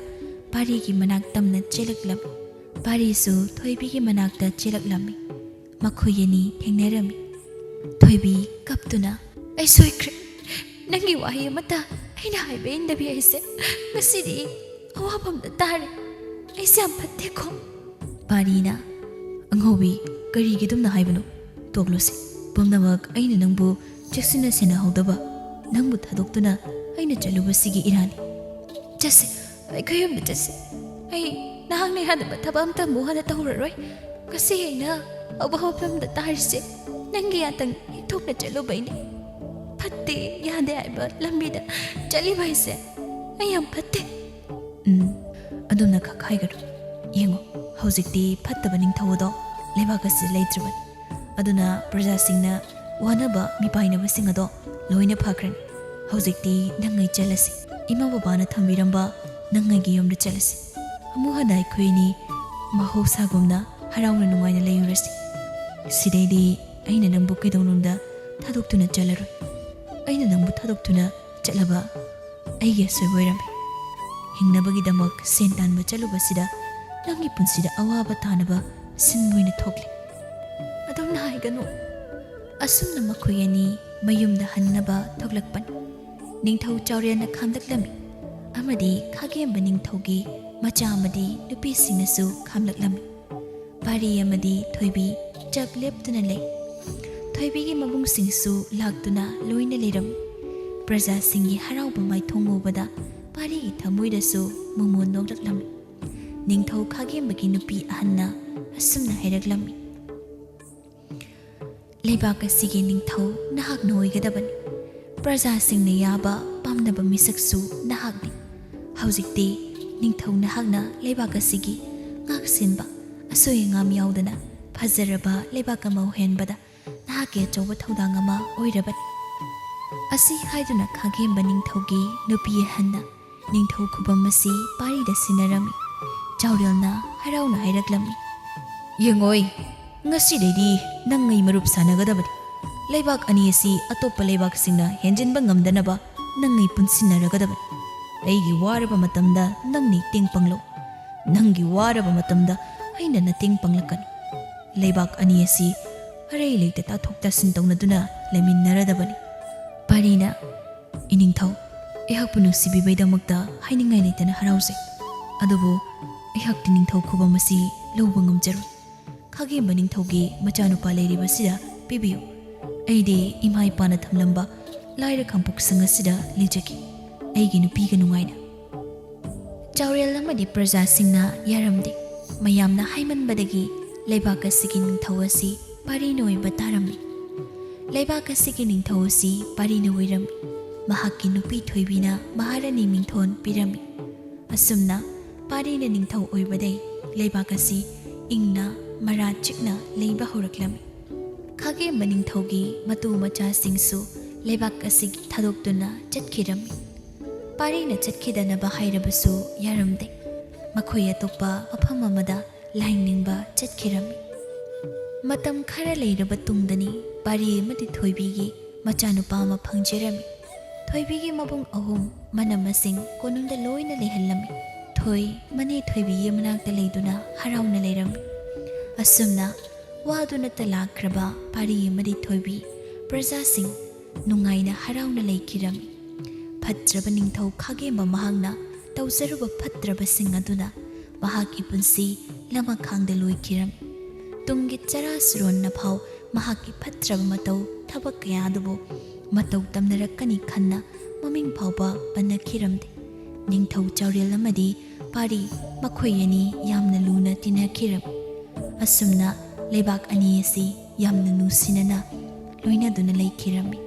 ꯄꯥꯔꯤꯒꯤ ꯃꯅꯥꯛ ꯇꯝꯅ ꯆꯦꯜꯂꯛꯂꯝꯃꯤ꯫ ꯄꯥꯔꯤꯁꯨ ꯊꯣꯏꯕꯤꯒꯤ ꯃꯅꯥꯛꯇ ꯆꯦꯜꯂꯛꯂꯝꯃꯤ꯫ ꯃꯈꯣꯏ ꯑꯅꯤ ꯊꯦꯡꯅꯔꯝꯃꯤ꯫ ꯊꯣꯏꯕꯤ ꯀꯞꯇꯨꯅ "ꯑꯩ ꯁꯣꯏꯈ꯭ꯔꯦ꯫ ꯅꯪꯒꯤ ꯋꯥꯍꯩ ꯑꯃꯠꯇ ꯑꯩꯅ ꯍꯥꯏꯕ ꯏꯟꯗꯕꯤ ꯑꯩꯁꯦ ꯉꯁꯤꯗꯤ ꯑꯋꯥꯐꯝꯗ ꯇꯥꯔꯦ꯫ ꯑꯩꯁꯦ ꯌꯥꯝ ꯐꯠꯇꯦꯀꯣ." ꯄꯥꯔꯤꯅ "ꯑꯉꯧꯕꯤ, ꯀꯔꯤꯒꯤ ꯑꯗꯨꯝꯅ ꯍꯥꯏꯕꯅꯣ? ꯇꯣꯛꯂꯣꯁꯤ꯫ ꯄꯨꯝꯅꯃꯛ ꯑꯩꯅ ꯅꯪꯕꯨ ꯆꯦꯛꯁꯤꯟꯅ ꯁꯦꯟꯅꯍꯧꯗꯕ, ꯅꯪꯕꯨ ꯊꯥꯗꯣꯛꯇꯨꯅ ꯑꯩꯅ ꯆꯠꯂꯨꯕꯁꯤꯒꯤ ꯏꯔꯥꯅꯤ꯫ ꯆꯠꯁꯦ, ꯑꯩꯈꯣꯏ ꯌꯨꯝꯗ ꯆꯠꯁꯦ꯫ ꯑꯩ ꯅꯍꯥꯛꯅ ꯌꯥꯗꯕ ꯊꯕꯛ ꯑꯝꯇ ꯑꯃꯨꯛ ꯍꯟꯅ ꯇꯧꯔꯔꯣꯏ꯫ ꯉꯁꯤ ꯑꯩꯅ ꯑꯋꯥꯐꯝꯗ ꯇꯥꯔꯤꯁꯦ ꯅꯪꯒꯤ ꯌꯥꯇꯪ ꯏꯊꯣꯛꯅ ꯆꯠꯂꯨꯕꯩꯅꯤ꯫ ꯐꯠꯇꯦ, ꯌꯥꯗꯦ ꯍꯥꯏꯕ ꯂꯝꯕꯤꯗ ꯆꯠꯂꯤꯕ ꯍꯥꯏꯁꯦ ꯑꯩ ꯌꯥꯝ ꯐꯠꯇꯦ." ꯑꯗꯨꯝꯅ ꯈꯛ ꯍꯥꯏꯒꯅꯨ꯫ ꯌꯦꯡꯉꯣ, ꯍꯧꯖꯤꯛꯇꯤ ꯐꯠꯇꯕ ꯅꯤꯡꯊꯧ ꯑꯗꯣ ꯂꯩꯕꯥꯛ ꯑꯁꯤꯗ ꯂꯩꯇ꯭ꯔꯕꯅꯤ꯫ ꯑꯗꯨꯅ ꯄ꯭ꯔꯖꯥꯁꯤꯡꯅ ꯋꯥꯅꯕ ꯃꯤꯄꯥꯏꯅꯕꯁꯤꯡ ꯑꯗꯣ ꯂꯣꯏꯅ ꯐꯈ꯭ꯔꯅꯤ꯫ ꯍꯧꯖꯤꯛꯇꯤ ꯅꯪꯉꯩ ꯆꯠꯂꯁꯤ꯫ ꯏꯃꯥ ꯕꯕꯥꯅ ꯊꯝꯕꯤꯔꯝꯕ ꯅꯪꯉꯩꯒꯤ ꯌꯨꯝꯗ ꯆꯠꯂꯁꯤ꯫ ꯑꯃꯨꯛ ꯍꯟꯅ ꯑꯩꯈꯣꯏꯅꯤ ꯃꯍꯧꯁꯥꯒꯨꯝꯅ ꯍꯔꯥꯎꯅ ꯅꯨꯡꯉꯥꯏꯅ ꯂꯩꯔꯨꯔꯁꯤ꯫ ꯁꯤꯗꯩꯗꯤ ꯑꯩꯅ ꯅꯪꯕꯨ ꯀꯩꯗꯧꯅꯨꯡꯗ ꯊꯥꯗꯣꯛꯇꯨꯅ ꯆꯠꯂꯔꯣꯏ꯫ ꯑꯩꯅ ꯅꯪꯕꯨ ꯊꯥꯗꯣꯛꯇꯨꯅ ꯆꯠꯂꯕ ꯑꯩꯒꯤ ꯑꯁꯣꯏꯕ ꯑꯣꯏꯔꯝꯃꯤ꯫ ꯍꯤꯡꯅꯕꯒꯤꯗꯃꯛ ꯁꯦꯟ ꯇꯥꯟꯕ ꯆꯠꯂꯨꯕꯁꯤꯗ ꯅꯪꯒꯤ ꯄꯨꯟꯁꯤꯗ ꯑꯋꯥꯕ ꯇꯥꯅꯕ ꯁꯤꯟꯕ ꯑꯣꯏꯅ ꯊꯣꯛꯂꯤ꯫ ꯑꯗꯨꯝꯅ ꯍꯥꯏꯒꯅꯨ." ꯑꯁꯨꯝꯅ ꯃꯈꯣꯏ ꯑꯅꯤ ꯃꯌꯨꯝꯗ ꯍꯟꯅꯕ ꯊꯣꯛꯂꯛꯄꯅꯤ꯫ ꯅꯤꯡꯊꯧ ꯆꯥꯎꯔꯦꯜꯅ ꯈꯥꯝꯂꯛꯂꯝꯃꯤ ꯑꯃꯗꯤ ꯈꯥꯒꯦꯝꯕ ꯅꯤꯡꯊꯧꯒꯤ ꯃꯆꯥ ꯑꯃꯗꯤ ꯅꯨꯄꯤꯁꯤꯡꯅꯁꯨ ꯈꯥꯝꯂꯛꯂꯝꯃꯤ꯫ ꯄꯥꯔꯤ ꯑꯃꯗꯤ ꯊꯣꯏꯕꯤ ꯆꯞ ꯂꯦꯞꯇꯨꯅ ꯂꯩ꯫ ꯊꯣꯏꯕꯤꯒꯤ ꯃꯕꯨꯡꯁꯤꯡꯁꯨ ꯂꯥꯛꯇꯨꯅ ꯂꯣꯏꯅ ꯂꯩꯔꯝꯃꯤ꯫ ꯄ꯭ꯔꯖꯥꯁꯤꯡꯒꯤ ꯍꯔꯥꯎꯕ ꯃꯥꯏꯊꯣꯡ ꯎꯕꯗ ꯄꯥꯔꯤꯒꯤ ꯊꯃꯣꯏꯗꯁꯨ ꯃꯣꯃꯣꯟ ꯅꯣꯛꯂꯛꯂꯝꯃꯤ꯫ ꯅꯤꯡꯊꯧ ꯈꯥꯒꯦꯝꯕꯒꯤ ꯅꯨꯄꯤ ꯑꯍꯟꯅ ꯑꯁꯨꯝꯅ ꯍꯥꯏꯔꯛꯂꯝꯃꯤ: "ꯂꯩꯕꯥꯛ ꯑꯁꯤꯒꯤ ꯅꯤꯡꯊꯧ ꯅꯍꯥꯛꯅ ꯑꯣꯏꯒꯗꯕꯅꯤ꯫ ꯄ꯭ꯔꯖꯥꯁꯤꯡꯅ ꯌꯥꯕ ꯄꯥꯝꯅꯕ ꯃꯤꯁꯛꯁꯨ ꯅꯍꯥꯛꯅꯤ꯫ ꯍꯧꯖꯤꯛꯇꯤ ꯅꯤꯡꯊꯧ ꯅꯍꯥꯛꯅ ꯂꯩꯕꯥꯛ ꯑꯁꯤꯒꯤ ꯉꯥꯛꯁꯦꯟꯕ, ꯑꯁꯣꯏ ꯑꯉꯥꯝ ꯌꯥꯎꯗꯅ ꯐꯖꯔꯕ ꯂꯩꯕꯥꯛ ꯑꯃ ꯑꯣꯏꯍꯟꯕꯗ ꯅꯍꯥꯛꯀꯤ ꯑꯆꯧꯕ ꯊꯧꯗꯥꯡ ꯑꯃ ꯑꯣꯏꯔꯕꯅꯤ." ꯑꯁꯤ ꯍꯥꯏꯗꯨꯅ ꯈꯥꯒꯦꯝꯕ ꯅꯤꯡꯊꯧꯒꯤ ꯅꯨꯄꯤ ꯑꯍꯟꯅ ꯅꯤꯡꯊꯧ ꯈꯨꯕꯝ ꯑꯁꯤ ꯄꯥꯔꯤꯗ ꯁꯤꯟꯅꯔꯝꯃꯤ꯫ ꯆꯥꯎꯔꯦꯜꯅ ꯍꯔꯥꯎꯅ ꯍꯥꯏꯔꯛꯂꯝꯃꯤ: "ꯌꯦꯡꯉꯣꯏ, ꯉꯁꯤꯗꯩꯗꯤ ꯅꯪ ꯑꯩ ꯃꯔꯨꯞ ꯁꯥꯟꯅꯒꯗꯕꯅꯤ꯫ ꯂꯩꯕꯥꯛ ꯑꯅꯤ ꯑꯁꯤ ꯑꯇꯣꯞꯄ ꯂꯩꯕꯥꯛꯁꯤꯡꯅ ꯍꯦꯟꯖꯤꯟꯕ ꯉꯝꯗꯅꯕ ꯅꯪ ꯑꯩ ꯄꯨꯟꯁꯤꯟꯅꯔꯒꯗꯕꯅꯤ꯫ ꯑꯩꯒꯤ ꯋꯥꯔꯕ ꯃꯇꯝꯗ ꯅꯪꯅ ꯏꯇꯦꯡ ꯄꯥꯡꯂꯛꯎ, ꯅꯪꯒꯤ ꯋꯥꯔꯕ ꯃꯇꯝꯗ ꯑꯩꯅ ꯃꯇꯦꯡ ꯄꯥꯡꯂꯛꯀꯅꯤ꯫ ꯂꯩꯕꯥꯛ ꯑꯅꯤ ꯑꯁꯤ ꯑꯔꯩ ꯂꯩꯇ ꯇꯥꯊꯣꯛ ꯇꯥꯁꯤꯟ ꯇꯧꯅꯗꯨꯅ ꯂꯩꯃꯤꯟꯅꯔꯗꯕꯅꯤ." ꯄꯥꯔꯤꯅ "ꯏꯅꯤꯡꯊꯧ, ꯑꯩꯍꯥꯛꯄꯨ ꯅꯨꯡꯁꯤꯕꯤꯕꯩꯗꯃꯛꯇ ꯍꯥꯏꯅꯤꯡꯉꯥꯏ ꯂꯩꯇꯅ ꯍꯔꯥꯎꯖꯩ꯫ ꯑꯗꯨꯕꯨ ꯑꯩꯍꯥꯛꯇꯤ ꯅꯤꯡꯊꯧ ꯈꯨꯕꯝ ꯑꯁꯤ ꯂꯧꯕ ꯉꯝꯖꯔꯣꯏ꯫ ꯈꯥꯒꯦꯝꯕ ꯅꯤꯡꯊꯧꯒꯤ ꯃꯆꯥꯅꯨꯄꯥ ꯂꯩꯔꯤꯕꯁꯤꯗ ꯄꯤꯕꯤꯌꯨ꯫ ꯑꯩꯗꯤ ꯏꯃꯥ ꯏꯄꯥꯅ ꯊꯝꯂꯝꯕ ꯂꯥꯏꯔ ꯈꯥꯡꯄꯣꯛꯁꯪ ꯑꯁꯤꯗ ꯂꯩꯖꯒꯦ, ꯑꯩꯒꯤ ꯅꯨꯄꯤꯒ ꯅꯨꯡꯉꯥꯏꯅ." ꯆꯥꯎꯔꯦꯜ ꯑꯃꯗꯤ ꯄ꯭ꯔꯖꯥꯁꯤꯡꯅ ꯌꯥꯔꯝꯗꯦ꯫ ꯃꯌꯥꯝꯅ ꯍꯥꯏꯃꯟꯕꯗꯒꯤ ꯂꯩꯕꯥꯛ ꯑꯁꯤꯒꯤ ꯅꯤꯡꯊꯧ ꯑꯁꯤ ꯄꯥꯔꯤꯅ ꯑꯣꯏꯕ ꯇꯥꯔꯝꯃꯤ꯫ ꯂꯩꯕꯥꯛ ꯑꯁꯤꯒꯤ ꯅꯤꯡꯊꯧ ꯑꯁꯤ ꯄꯥꯔꯤꯅ ꯑꯣꯏꯔꯝꯃꯤ꯫ ꯃꯍꯥꯛꯀꯤ ꯅꯨꯄꯤ ꯊꯣꯏꯕꯤꯅ ꯃꯍꯥꯔꯥꯅꯤ ꯃꯤꯡꯊꯣꯟ ꯄꯤꯔꯝꯃꯤ꯫ ꯑꯁꯨꯝꯅ ꯄꯥꯔꯤꯅ ꯅꯤꯡꯊꯧ ꯑꯣꯏꯕꯗꯩ ꯂꯩꯕꯥꯛ ꯑꯁꯤ ꯏꯪꯅ ꯃꯔꯥ ꯆꯤꯛꯅ ꯂꯩꯕ ꯍꯧꯔꯛꯂꯝꯃꯤ꯫ ꯈꯥꯒꯦꯝꯕ ꯅꯤꯡꯊꯧꯒꯤ ꯃꯇꯨ ꯃꯆꯥꯁꯤꯡꯁꯨ ꯂꯩꯕꯥꯛ ꯑꯁꯤꯒꯤ ꯊꯥꯗꯣꯛꯇꯨꯅ ꯆꯠꯈꯤꯔꯝꯃꯤ꯫ ꯄꯥꯔꯤꯅ ꯆꯠꯈꯤꯗꯅꯕ ꯍꯥꯏꯔꯕꯁꯨ ꯌꯥꯔꯝꯗꯦ꯫ ꯃꯈꯣꯏ ꯑꯇꯣꯞꯄ ꯃꯐꯝ ꯑꯃꯗ ꯂꯥꯏꯅꯤꯡꯕ ꯆꯠꯈꯤꯔꯝꯃꯤ꯫ ꯃꯇꯝ ꯈꯔ ꯂꯩꯔꯕ ꯇꯨꯡꯗꯅꯤ ꯄꯥꯔꯤ ꯑꯃꯗꯤ ꯊꯣꯏꯕꯤꯒꯤ ꯃꯆꯥꯅꯨꯄꯥ ꯑꯃ ꯐꯪꯖꯔꯝꯃꯤ꯫ ꯊꯣꯏꯕꯤꯒꯤ ꯃꯕꯨꯡ ꯑꯍꯨꯝ ꯃꯅꯝꯁꯤꯡ ꯀꯣꯅꯨꯡꯗ ꯂꯣꯏꯅ ꯂꯩꯍꯜꯂꯝꯃꯤ꯫ ꯊꯣꯏ ꯃꯅꯦ ꯊꯣꯏꯕꯤꯒꯤ ꯃꯅꯥꯛꯇ ꯂꯩꯗꯨꯅ ꯍꯔꯥꯎꯅ ꯂꯩꯔꯝꯃꯤ꯫ ꯑꯁꯨꯝꯅ ꯋꯥꯗꯨꯅꯇ ꯂꯥꯛꯈ꯭ꯔꯕ ꯄꯥꯔꯤ ꯑꯃꯗꯤ ꯊꯣꯏꯕꯤ ꯄ꯭ꯔꯖꯥꯁꯤꯡ ꯅꯨꯡꯉꯥꯏꯅ ꯍꯔꯥꯎꯅ ꯂꯩꯈꯤꯔꯝꯃꯤ꯫ ꯐꯠꯇ꯭ꯔꯕ ꯅꯤꯡꯊꯧ ꯈꯥꯒꯦꯝꯕ ꯃꯍꯥꯛꯅ ꯇꯧꯖꯔꯨꯕ ꯐꯠꯇ꯭ꯔꯕꯁꯤꯡ ꯑꯗꯨꯅ ꯃꯍꯥꯛꯀꯤ ꯄꯨꯟꯁꯤ ꯂꯃꯈꯥꯡꯗ ꯂꯣꯏꯈꯤꯔꯝꯃꯤ꯫ ꯇꯨꯡꯒꯤ ꯆꯔꯥꯁꯨꯔꯣꯟꯅ ꯐꯥꯎ ꯃꯍꯥꯛꯀꯤ ꯐꯠꯇ꯭ꯔꯕ ꯃꯇꯧ ꯊꯕꯛ ꯀꯌꯥꯗꯨꯕꯨ ꯃꯇꯧ ꯇꯝꯅꯔꯛꯀꯅꯤ ꯈꯟꯅ ꯃꯃꯤꯡ ꯐꯥꯎꯕ ꯄꯟꯅꯈꯤꯔꯝꯗꯦ꯫ ꯅꯤꯡꯊꯧ ꯆꯥꯎꯔꯦꯜ ꯑꯃꯗꯤ ꯄꯥꯔꯤ ꯃꯈꯣꯏ ꯑꯅꯤ ꯌꯥꯝꯅ ꯂꯨꯅ ꯇꯤꯟꯅꯈꯤꯔꯝꯃꯤ꯫ ꯑꯁꯨꯝꯅ ꯂꯩꯕꯥꯛ ꯑꯅꯤ ꯑꯁꯤ ꯌꯥꯝꯅ ꯅꯨꯡꯁꯤꯅꯅ ꯂꯣꯏꯅꯗꯨꯅ ꯂꯩꯈꯤꯔꯝꯃꯤ꯫